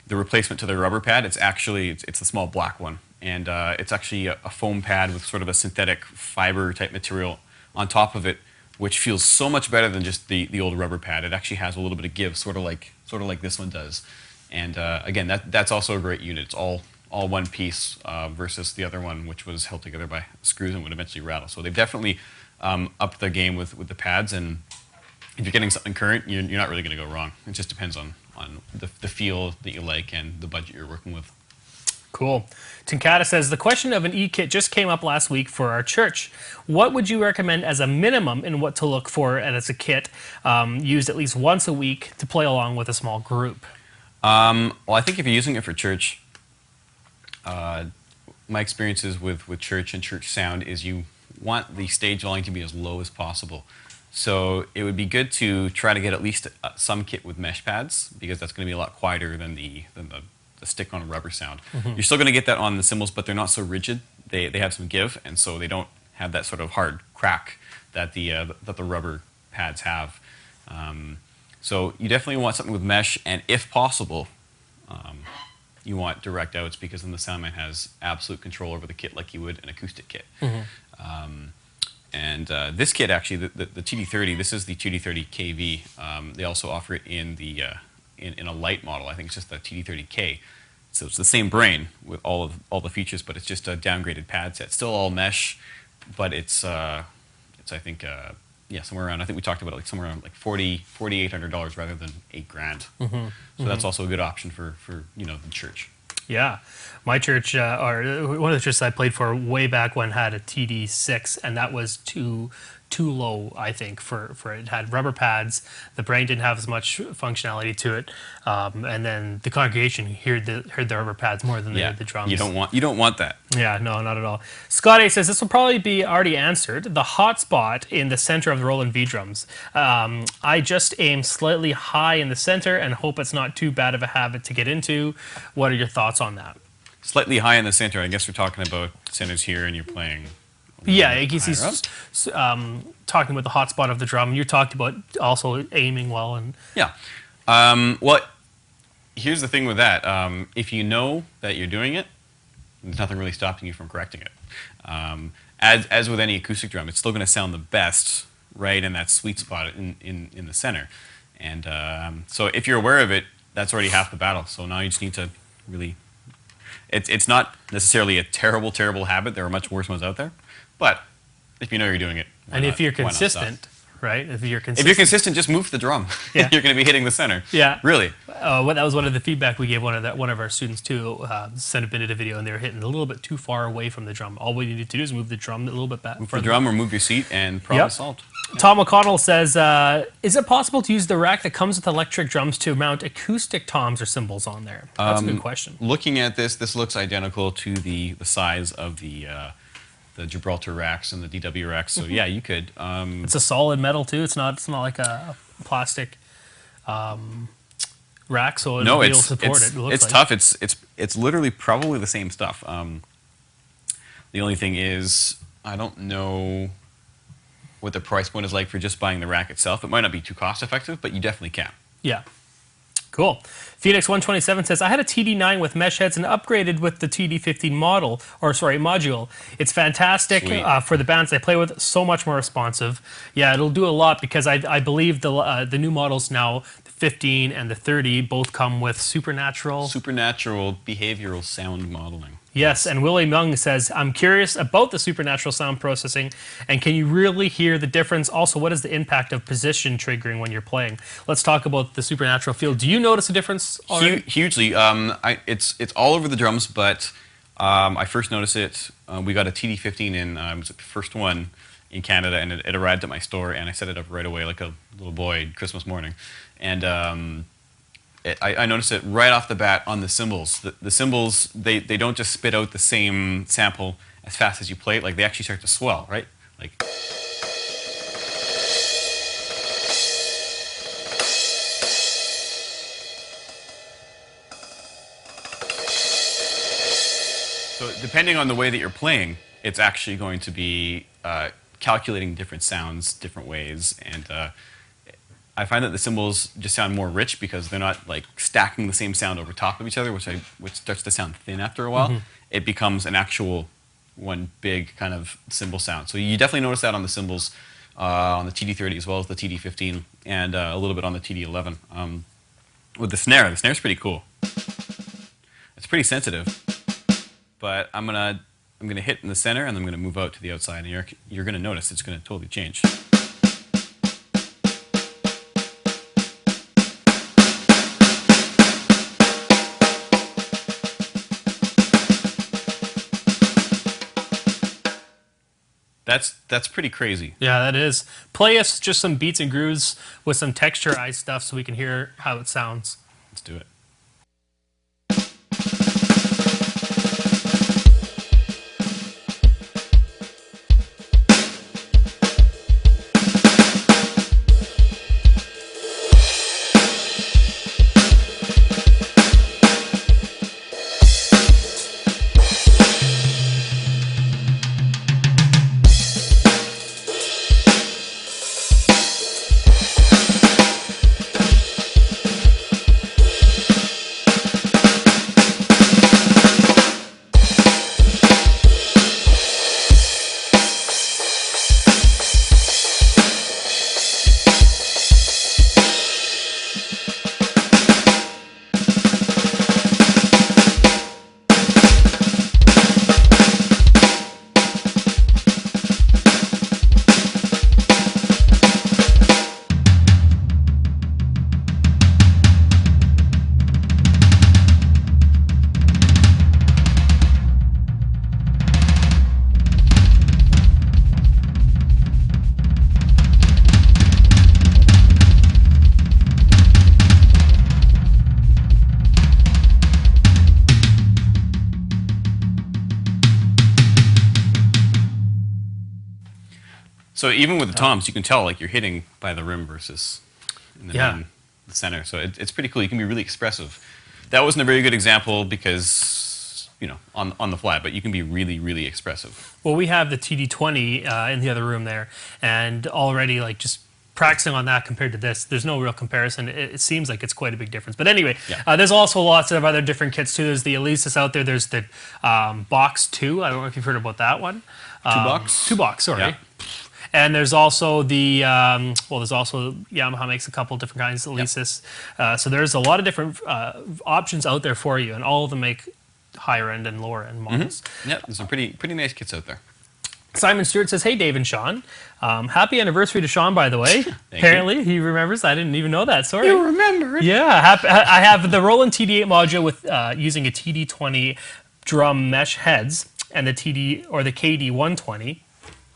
the replacement to the rubber pad. It's actually, it's the small black one. And it's actually a foam pad with sort of a synthetic fiber type material on top of it, which feels so much better than just the old rubber pad. It actually has a little bit of give, sort of like this one does. And again, that's also a great unit. It's all one piece versus the other one, which was held together by screws and would eventually rattle. So they've definitely upped their game with the pads. And if you're getting something current, you're not really going to go wrong. It just depends on the feel that you like and the budget you're working with. Cool. Tinkata says, the question of an e-kit just came up last week for our church. What would you recommend as a minimum in what to look for as a kit used at least once a week to play along with a small group? Well, I think if you're using it for church, my experiences with church and church sound is you want the stage volume to be as low as possible. So it would be good to try to get at least some kit with mesh pads, because that's going to be a lot quieter than the stick-on rubber sound. You're still going to get that on the cymbals, but they're not so rigid. They have some give, and so they don't have that sort of hard crack that the rubber pads have. So you definitely want something with mesh, and if possible, you want direct outs, because then the soundman has absolute control over the kit like you would an acoustic kit. And this kit, actually, the TD30, this is the TD30 KV. They also offer it in the in a light model. I think it's just the TD30K. So it's the same brain with all the features, but it's just a downgraded pad set. Still all mesh, but it's I think yeah, somewhere around, I think we talked about it, like somewhere around like $4,800 rather than $8,000. So that's also a good option for the church. Yeah. My church, or one of the churches I played for way back when, had a TD6, and that was too low, I think, for it. Had rubber pads. The brain didn't have as much functionality to it, and then the congregation heard the rubber pads more than they heard the drums. You don't want that. Yeah, no, not at all. Scott A says this will probably be already answered. The hot spot in the center of the Roland V drums. I just aim slightly high in the center and hope it's not too bad of a habit to get into. What are your thoughts on that? Slightly high in the center. I guess we're talking about centers here, and you're playing. Yeah, I guess he's talking about the hot spot of the drum. You talked about also aiming well. And yeah. Well, here's the thing with that. If you know that you're doing it, there's nothing really stopping you from correcting it. As with any acoustic drum, it's still going to sound the best right in that sweet spot in the center. And so if you're aware of it, that's already half the battle. So now you just need to really... It's not necessarily a terrible, terrible habit. There are much worse ones out there. But if you know you're doing it, and if you're consistent, right? If you're consistent, just move the drum. Yeah. You're going to be hitting the center. Yeah. Really. That was one of the feedback we gave one of our students too. Sent a bit of a video, and they were hitting a little bit too far away from the drum. All we needed to do is move the drum a little bit back. Move the drum or move your seat, and problem solved. Yeah. Tom McConnell says, is it possible to use the rack that comes with electric drums to mount acoustic toms or cymbals on there? That's a good question. Looking at this looks identical to the size of the Gibraltar racks and the DW racks. So yeah, you could. It's a solid metal too. It's not like a plastic rack, so it'll be able to support it. It's tough. It's literally probably the same stuff. The only thing is, I don't know what the price point is like for just buying the rack itself. It might not be too cost effective, but you definitely can. Yeah. Cool. Phoenix 127 says, I had a TD9 with mesh heads and upgraded with the TD15 module. It's fantastic for the bands I play with. So much more responsive. Yeah, it'll do a lot, because I believe the new models now, the 15 and the 30, both come with supernatural behavioral sound modeling. Yes, and William Young says, I'm curious about the supernatural sound processing, and can you really hear the difference? Also, what is the impact of position triggering when you're playing? Let's talk about the supernatural feel. Do you notice a difference already? Hugely. It's all over the drums, but I first noticed it. We got a TD15 in, it was the first one in Canada, and it arrived at my store, and I set it up right away like a little boy Christmas morning. And I noticed it right off the bat on the cymbals. The cymbals, they don't just spit out the same sample as fast as you play it, like they actually start to swell, right? Like. So depending on the way that you're playing, it's actually going to be calculating different sounds different ways, and I find that the cymbals just sound more rich because they're not like stacking the same sound over top of each other, which starts to sound thin after a while. It becomes an actual one big kind of cymbal sound. So you definitely notice that on the cymbals, on the TD30 as well as the TD15, and a little bit on the TD11. With the snare's pretty cool. It's pretty sensitive, but I'm gonna hit in the center, and I'm gonna move out to the outside, and you're gonna notice it's gonna totally change. That's pretty crazy. Yeah, that is. Play us just some beats and grooves with some texturized stuff so we can hear how it sounds. Let's do it. So even with the toms, you can tell like you're hitting by the rim versus in the center. So it's pretty cool. You can be really expressive. That wasn't a very good example because, you know, on the fly, but you can be really, really expressive. Well, we have the TD20 in the other room there, and already like just practicing on that compared to this, there's no real comparison. It seems like it's quite a big difference. But anyway, there's also lots of other different kits too. There's the Alesis out there. There's the Box 2. I don't know if you've heard about that one. Two box, sorry. Yeah. And there's also the, there's also Yamaha makes a couple different kinds of Alesis. So there's a lot of different options out there for you, and all of them make higher end and lower end models. Yeah, there's some pretty nice kits out there. Simon Stewart says, hey, Dave and Sean. Happy anniversary to Sean, by the way. Apparently, he remembers. I didn't even know that. Sorry. You remember. Yeah. I have the Roland TD8 module with using a TD20 drum mesh heads and the KD120.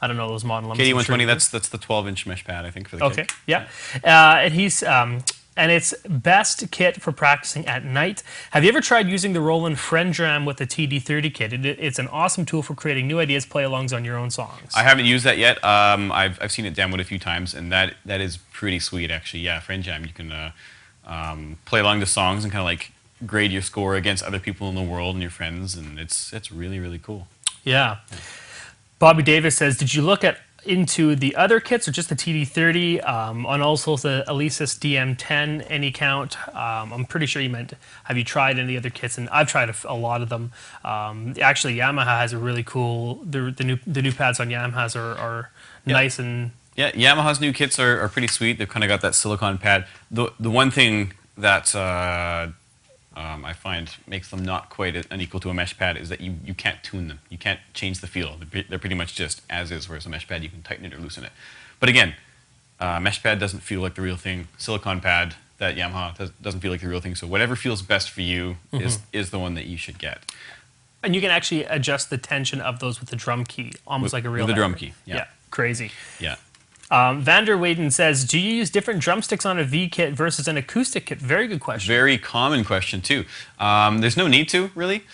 I don't know those model numbers. KD120, that's the 12-inch mesh pad, I think, for the kit. Okay, yeah. And he's... and it's best kit for practicing at night. Have you ever tried using the Roland Friend-Dram with the TD30 kit? It's an awesome tool for creating new ideas, play-alongs on your own songs. I haven't used that yet. I've seen it demoed a few times, and that is pretty sweet, actually. Yeah, Friend-Dram, you can play along to songs and kind of like grade your score against other people in the world and your friends, and it's really, really cool. Yeah. Bobby Davis says, did you look into the other kits or just the TD30 and also the Alesis DM10 any count? I'm pretty sure you meant have you tried any other kits, and I've tried a lot of them. Actually, Yamaha has a really cool the new pads on Yamaha's are nice. And yeah, Yamaha's new kits are pretty sweet. They've kind of got that silicone pad. The one thing that I find makes them not quite unequal to a mesh pad is that you can't tune them. You can't change the feel. They're pretty much just as is, whereas a mesh pad you can tighten it or loosen it. But again, mesh pad doesn't feel like the real thing. Silicon pad, that Yamaha doesn't feel like the real thing. So whatever feels best for you is the one that you should get. And you can actually adjust the tension of those with the drum key, almost like a real with the drum hammer. key. Yeah. Crazy. Yeah. Vander Wayden says, do you use different drumsticks on a V kit versus an acoustic kit? Very good question. Very common question too. There's no need to really,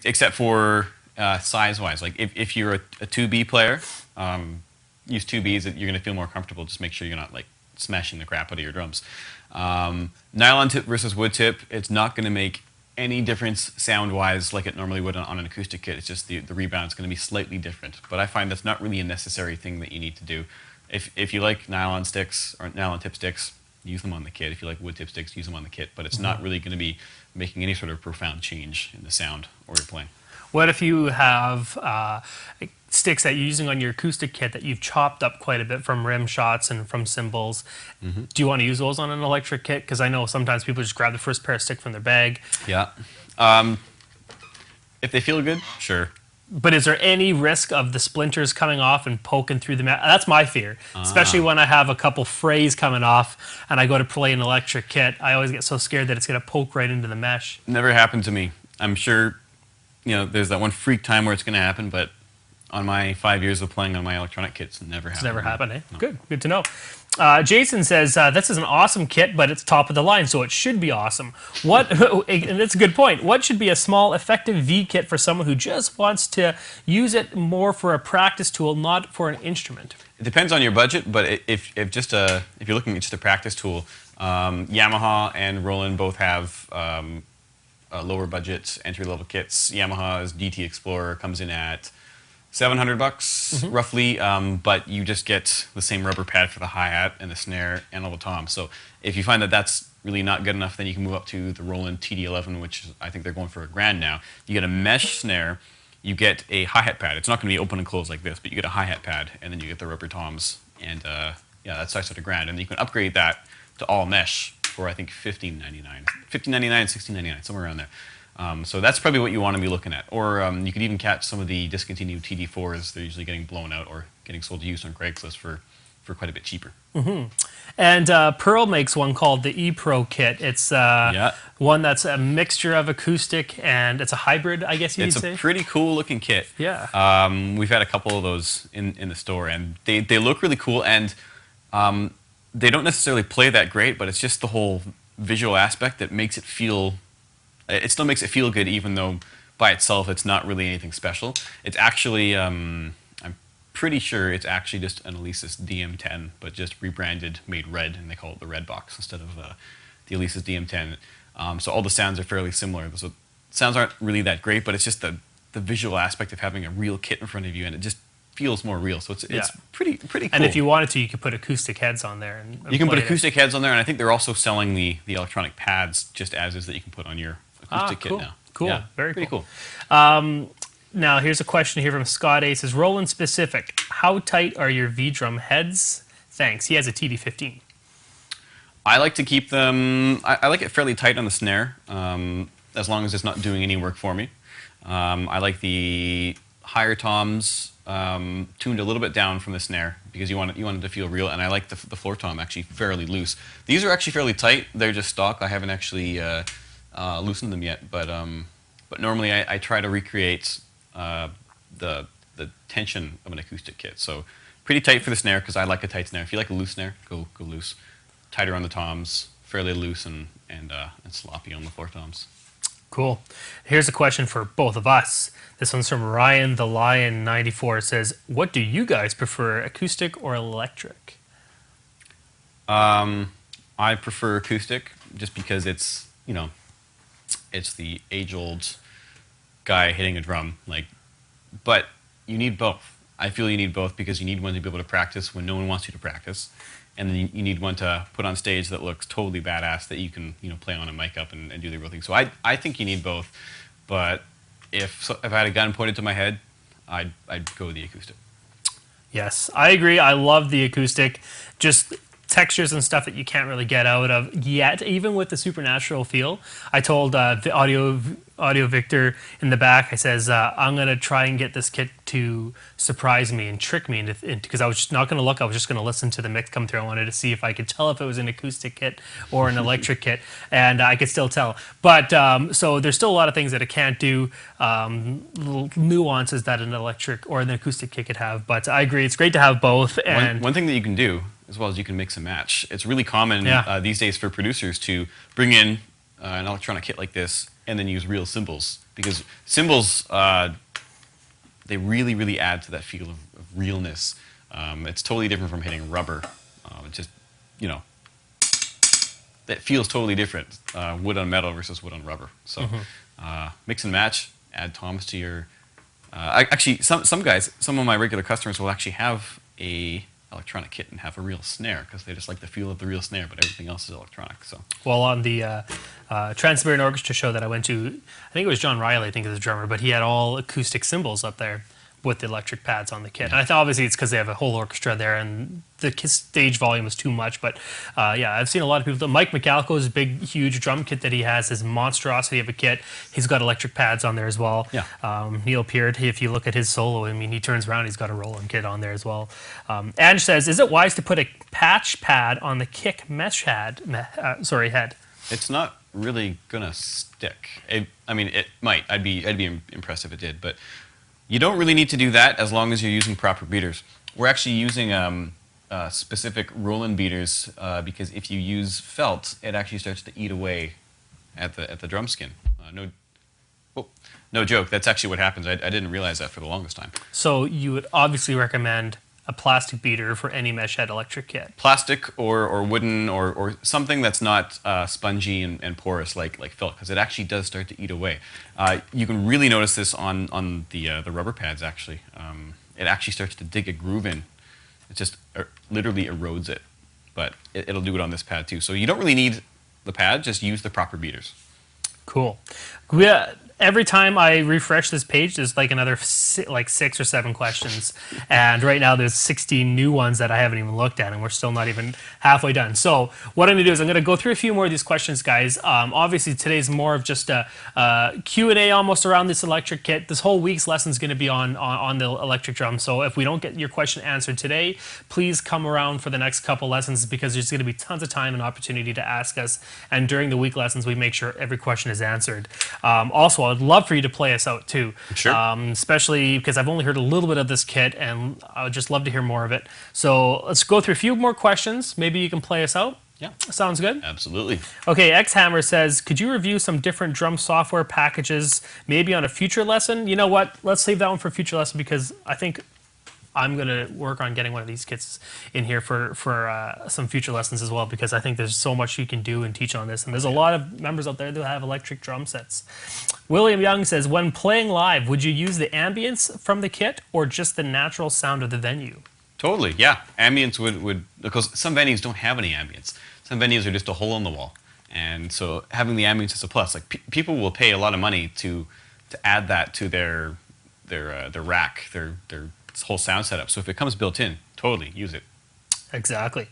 except for size-wise. Like if you're a 2B player, use 2Bs. You're going to feel more comfortable. Just make sure you're not like smashing the crap out of your drums. Nylon tip versus wood tip, it's not going to make any difference sound-wise like it normally would on an acoustic kit. It's just the rebound is going to be slightly different. But I find that's not really a necessary thing that you need to do. If you like nylon sticks or nylon tip sticks, use them on the kit. If you like wood tip sticks, use them on the kit. But it's not really going to be making any sort of profound change in the sound or your playing. What if you have sticks that you're using on your acoustic kit that you've chopped up quite a bit from rim shots and from cymbals? Do you want to use those on an electric kit? Because I know sometimes people just grab the first pair of sticks from their bag. Yeah. If they feel good, sure. But is there any risk of the splinters coming off and poking through the mesh? That's my fear, especially when I have a couple frays coming off and I go to play an electric kit. I always get so scared that it's going to poke right into the mesh. Never happened to me. I'm sure, there's that one freak time where it's going to happen, but on my 5 years of playing on my electronic kits, never happened. It's never happened, eh? No. Good to know. Jason says, this is an awesome kit, but it's top of the line, so it should be awesome. And that's a good point. What should be a small, effective V kit for someone who just wants to use it more for a practice tool, not for an instrument? It depends on your budget, but if you're looking at just a practice tool, Yamaha and Roland both have lower budget entry-level kits. Yamaha's DT Explorer comes in at $700 roughly, but you just get the same rubber pad for the hi-hat and the snare and all the toms. So if you find that that's really not good enough, then you can move up to the Roland TD11, which I think they're going for $1,000 now. You get a mesh snare, you get a hi-hat pad. It's not going to be open and closed like this, but you get a hi-hat pad, and then you get the rubber toms, and that starts at $1,000. And you can upgrade that to all mesh for I think $15.99, $16.99, somewhere around there. So that's probably what you want to be looking at. Or you could even catch some of the discontinued TD4s. They're usually getting blown out or getting sold to use on Craigslist for quite a bit cheaper. And Pearl makes one called the E-Pro kit. It's one that's a mixture of acoustic and it's a hybrid, I guess you'd say. It's a pretty cool looking kit. Yeah. We've had a couple of those in the store, and they look really cool, and they don't necessarily play that great, but it's just the whole visual aspect that makes it feel... It still makes it feel good, even though by itself it's not really anything special. It's actually, I'm pretty sure it's actually just an Alesis DM10, but just rebranded, made red, and they call it the red box instead of the Alesis DM10. So all the sounds are fairly similar. So sounds aren't really that great, but it's just the visual aspect of having a real kit in front of you, and it just feels more real. So it's pretty cool. And if you wanted to, you could put acoustic heads on there. And you can put acoustic heads on there, and I think they're also selling the electronic pads just as is that you can put on your acoustic kit now. Cool. Yeah, Very pretty cool. Now, here's a question here from Scott A. Says, Roland specific, how tight are your V-drum heads? Thanks. He has a TD15. I like to keep them... I like it fairly tight on the snare, as long as it's not doing any work for me. I like the higher toms tuned a little bit down from the snare because you want it to feel real, and I like the floor tom actually fairly loose. These are actually fairly tight. They're just stock. I haven't actually loosened them yet, but normally I try to recreate the tension of an acoustic kit. So pretty tight for the snare because I like a tight snare. If you like a loose snare, go loose. Tighter on the toms, fairly loose and sloppy on the floor toms. Cool. Here's a question for both of us. This one's from Ryan the Lion 94. It says, what do you guys prefer, acoustic or electric? I prefer acoustic just because it's the age-old guy hitting a drum. But you need both. I feel you need both because you need one to be able to practice when no one wants you to practice, and then you need one to put on stage that looks totally badass that you can play on a mic up and do the real thing. So I think you need both. But if I had a gun pointed to my head, I'd go with the acoustic. Yes, I agree. I love the acoustic. Just textures and stuff that you can't really get out of yet, even with the supernatural feel. I told the audio Victor in the back, I says, I'm going to try and get this kit to surprise me and trick me into, because I was just not going to look, I was just going to listen to the mix come through. I wanted to see if I could tell if it was an acoustic kit or an electric kit, and I could still tell. But so there's still a lot of things that it can't do, little nuances that an electric or an acoustic kit could have. But I agree, it's great to have both. And one thing that you can do as well as you can mix and match. It's really common these days for producers to bring in an electronic kit like this and then use real cymbals, because cymbals, they really, really add to that feel of realness. It's totally different from hitting rubber. It just, you know, it feels totally different, wood on metal versus wood on rubber. So mix and match, add toms to your... actually, some guys, some of my regular customers will actually have a electronic kit and have a real snare because they just like the feel of the real snare, but everything else is electronic. So, well, on the Trans-Siberian Orchestra show that I went to, I think it was John Riley, I think is the drummer, but he had all acoustic cymbals up there with the electric pads on the kit. And I thought obviously it's because they have a whole orchestra there and the stage volume is too much. But yeah, I've seen a lot of people. Mike McAlco's big, huge drum kit that he has, his monstrosity of a kit. He's got electric pads on there as well. Yeah. Neil Peart, if you look at his solo, I mean, he turns around, he's got a Roland kit on there as well. Ange says, is it wise to put a patch pad on the kick mesh head? Head. It's not really gonna stick. I mean, it might. I'd be impressed if it did, but you don't really need to do that as long as you're using proper beaters. We're actually using specific Roland beaters because if you use felt, it actually starts to eat away at the drum skin. No joke. That's actually what happens. I didn't realize that for the longest time. So you would obviously recommend a plastic beater for any mesh head electric kit. Plastic or wooden or something that's not spongy and porous like felt, because it actually does start to eat away. You can really notice this on the rubber pads actually. It actually starts to dig a groove in. It just literally erodes it, but it'll do it on this pad too. So you don't really need the pad, just use the proper beaters. Cool. Every time I refresh this page, there's like another 6 or 7 questions. And right now there's 16 new ones that I haven't even looked at, and we're still not even halfway done. So what I'm going to do is I'm going to go through a few more of these questions, guys. Obviously, today's more of just a Q&A almost around this electric kit. This whole week's lesson is going to be on the electric drum. So if we don't get your question answered today, please come around for the next couple lessons, because there's going to be tons of time and opportunity to ask us. And during the week lessons, we make sure every question is answered. Also, I'd love for you to play us out too. Sure. Especially because I've only heard a little bit of this kit and I would just love to hear more of it. So let's go through a few more questions. Maybe you can play us out. Yeah. Sounds good? Absolutely. Okay, X-Hammer says, could you review some different drum software packages, maybe on a future lesson? You know what? Let's save that one for a future lesson, because I think I'm going to work on getting one of these kits in here for some future lessons as well, because I think there's so much you can do and teach on this. And there's a lot of members out there that have electric drum sets. William Young says, when playing live, would you use the ambience from the kit or just the natural sound of the venue? Totally, yeah. Ambience would, because some venues don't have any ambience. Some venues are just a hole in the wall. And so having the ambience is a plus. Like people will pay a lot of money to add that to their rack, their whole sound setup. So if it comes built in, totally use it. Exactly.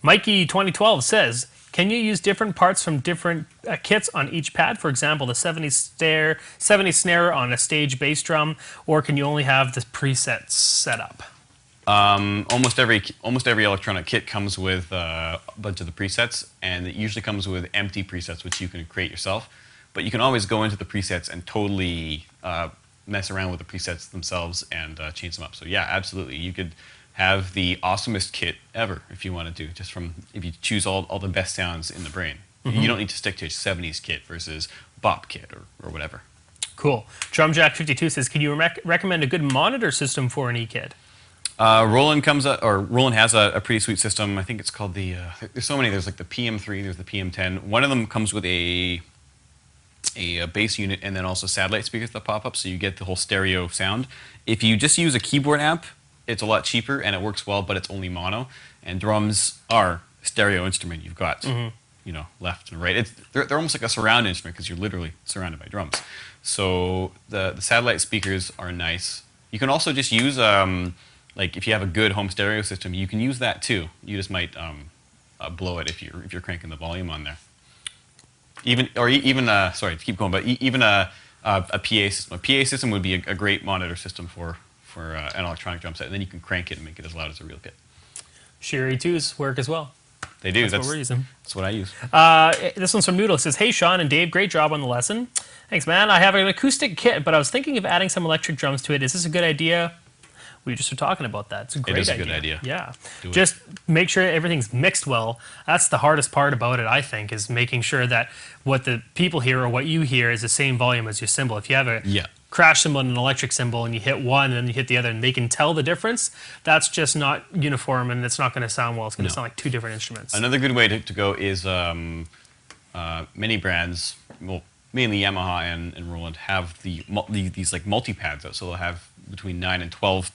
Mikey 2012 says, can you use different parts from different kits on each pad? For example, the 70 snare on a stage bass drum, or can you only have the presets set up? Almost every electronic kit comes with a bunch of the presets, and it usually comes with empty presets, which you can create yourself. But you can always go into the presets and totally mess around with the presets themselves and change them up. So yeah, absolutely. You could have the awesomest kit ever if you want to do, if you choose all the best sounds in the brain. Mm-hmm. You don't need to stick to a 70s kit versus bop kit or whatever. Cool. Drumjack52 says, can you recommend a good monitor system for an E-kit? Roland has a pretty sweet system. I think it's called there's so many. There's like the PM3, there's the PM10. One of them comes with a bass unit and then also satellite speakers that pop up, so you get the whole stereo sound. If you just use a keyboard amp, it's a lot cheaper and it works well, but it's only mono. And drums are a stereo instrument. You've got left and right. They're almost like a surround instrument because you're literally surrounded by drums. So the satellite speakers are nice. You can also just use like if you have a good home stereo system, you can use that too. You just might blow it if you're cranking the volume on there. Sorry to keep going, but even a PA system. A PA system would be a great monitor system for an electronic drum set, and then you can crank it and make it as loud as a real kit. Shure E2s work as well. They do. That's what we're using. That's what I use. This one's from Noodle. It says, "Hey Sean and Dave, great job on the lesson. Thanks, man. I have an acoustic kit, but I was thinking of adding some electric drums to it. Is this a good idea?" We just were talking about that. It's a great idea. It is a good idea. Yeah. Do it. Just make sure everything's mixed well. That's the hardest part about it, I think, is making sure that what the people hear or what you hear is the same volume as your cymbal. If you have a crash cymbal and an electric cymbal and you hit one and then you hit the other and they can tell the difference, that's just not uniform and it's not going to sound well. It's going to sound like two different instruments. Another good way to go is many brands, well, mainly Yamaha and Roland, have these like multi-pads out. So they'll have between 9 and 12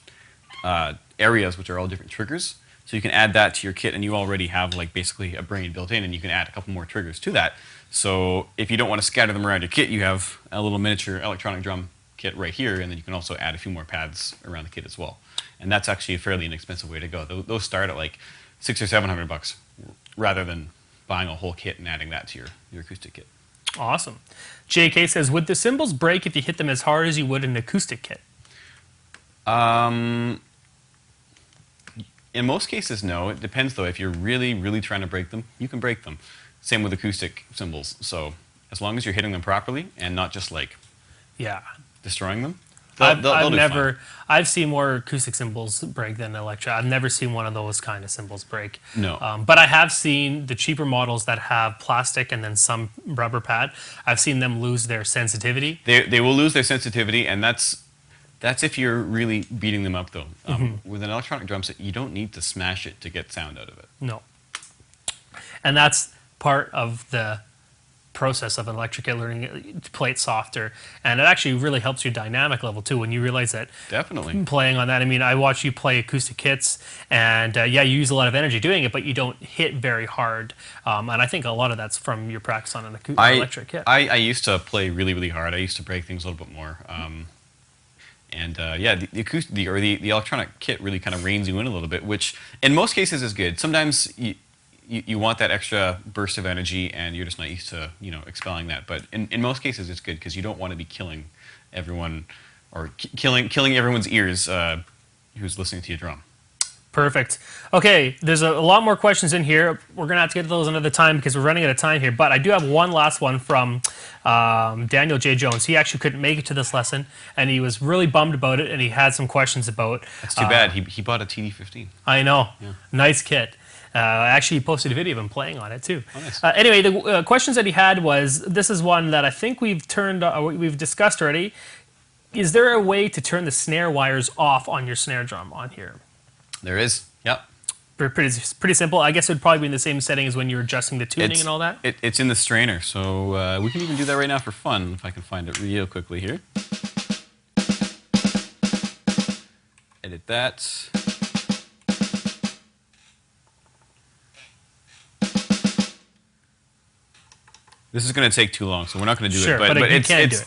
areas, which are all different triggers. So you can add that to your kit, and you already have like basically a brain built in, and you can add a couple more triggers to that. So if you don't want to scatter them around your kit, you have a little miniature electronic drum kit right here, and then you can also add a few more pads around the kit as well. And that's actually a fairly inexpensive way to go. Those start at like $600 or $700, rather than buying a whole kit and adding that to your acoustic kit. Awesome. JK says, would the cymbals break if you hit them as hard as you would an acoustic kit? In most cases, no. It depends, though. If you're really, really trying to break them, you can break them. Same with acoustic cymbals. So as long as you're hitting them properly and not just like destroying them, they'll do fine. I've seen more acoustic cymbals break than electric. I've never seen one of those kind of cymbals break. No. But I have seen the cheaper models that have plastic and then some rubber pad. I've seen them lose their sensitivity. They will lose their sensitivity, and that's if you're really beating them up, though. With an electronic drum set, you don't need to smash it to get sound out of it. No. And that's part of the process of an electric kit, learning to play it softer. And it actually really helps your dynamic level, too, when you realize that. Definitely. Playing on that. I mean, I watch you play acoustic kits, and you use a lot of energy doing it, but you don't hit very hard. And I think a lot of that's from your practice on an electric kit. I used to play really, really hard. I used to break things a little bit more. The electronic kit really kind of reins you in a little bit, which in most cases is good. Sometimes you want that extra burst of energy, and you're just not used to expelling that. But in most cases, it's good because you don't want to be killing everyone or killing everyone's ears who's listening to your drum. Perfect. Okay, there's a lot more questions in here. We're going to have to get to those another time because we're running out of time here. But I do have one last one from Daniel J. Jones. He actually couldn't make it to this lesson, and he was really bummed about it, and he had some questions about... That's too bad. He bought a TD-15. I know. Yeah. Nice kit. Actually, he posted a video of him playing on it, too. Oh, nice. Anyway, the questions that he had was, this is one that I think we've discussed already. Is there a way to turn the snare wires off on your snare drum on here? There is, yep. Pretty simple. I guess it would probably be in the same setting as when you're adjusting the tuning and all that. It's in the strainer, so we can even do that right now for fun, if I can find it real quickly here. Edit that. This is going to take too long, so we're not going to do it. But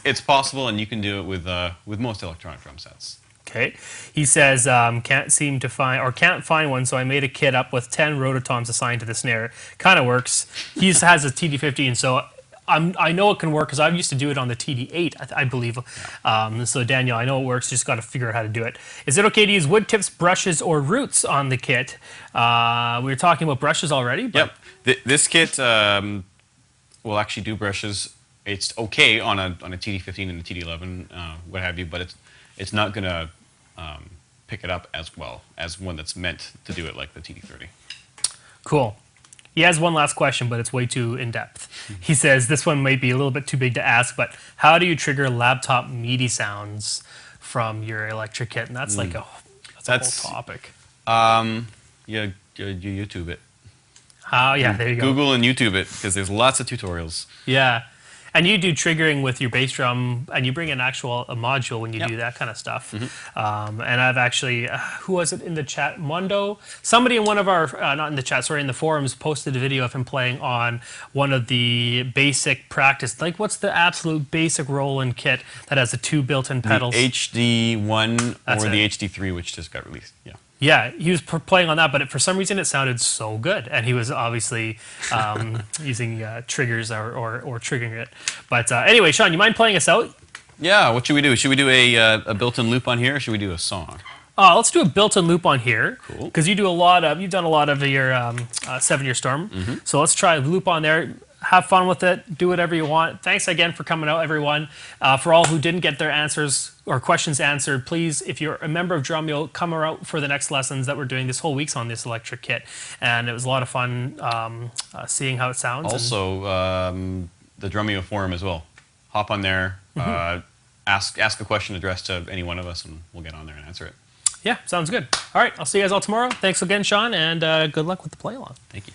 it's possible, and you can do it with most electronic drum sets. Okay. He says, can't find one, so I made a kit up with 10 rototoms assigned to the snare. Kind of works. He has a TD-15, so I know it can work because I used to do it on the TD-8, I believe. So Daniel, I know it works. Just got to figure out how to do it. Is it okay to use wood tips, brushes, or roots on the kit? We were talking about brushes already. But yep. This kit will actually do brushes. It's okay on a TD-15 and a TD-11, what have you, but it's not going to pick it up as well as one that's meant to do it like the TD-30. Cool. He has one last question, but it's way too in-depth. He says, this one might be a little bit too big to ask, but how do you trigger laptop MIDI sounds from your electric kit? And that's like a whole topic. You YouTube it. There you go. Google and YouTube it, because there's lots of tutorials. Yeah. And you do triggering with your bass drum, and you bring in a module when you do that kind of stuff. And I've actually, who was it in the chat? Mondo? Somebody in one of our, not in the chat, sorry, in the forums, posted a video of him playing on one of the basic practice. Like, what's the absolute basic Roland kit that has the 2 built-in pedals? The HD1 or the HD3, which just got released. Yeah. Yeah, he was playing on that, but for some reason it sounded so good, and he was obviously using triggers or triggering it. But anyway, Sean, you mind playing us out? Yeah, what should we do? Should we do a built-in loop on here, or should we do a song? Let's do a built-in loop on here. Cool. Because you've done a lot of your 7-year storm. So let's try a loop on there. Have fun with it. Do whatever you want. Thanks again for coming out, everyone. For all who didn't get their answers or questions answered, please, if you're a member of Drum, you'll come out for the next lessons that we're doing this whole week's on this electric kit. And it was a lot of fun seeing how it sounds. Also, the Drumeo forum as well. Hop on there, ask a question addressed to any one of us, and we'll get on there and answer it. Yeah, sounds good. All right, I'll see you guys all tomorrow. Thanks again, Sean, and good luck with the play-along. Thank you.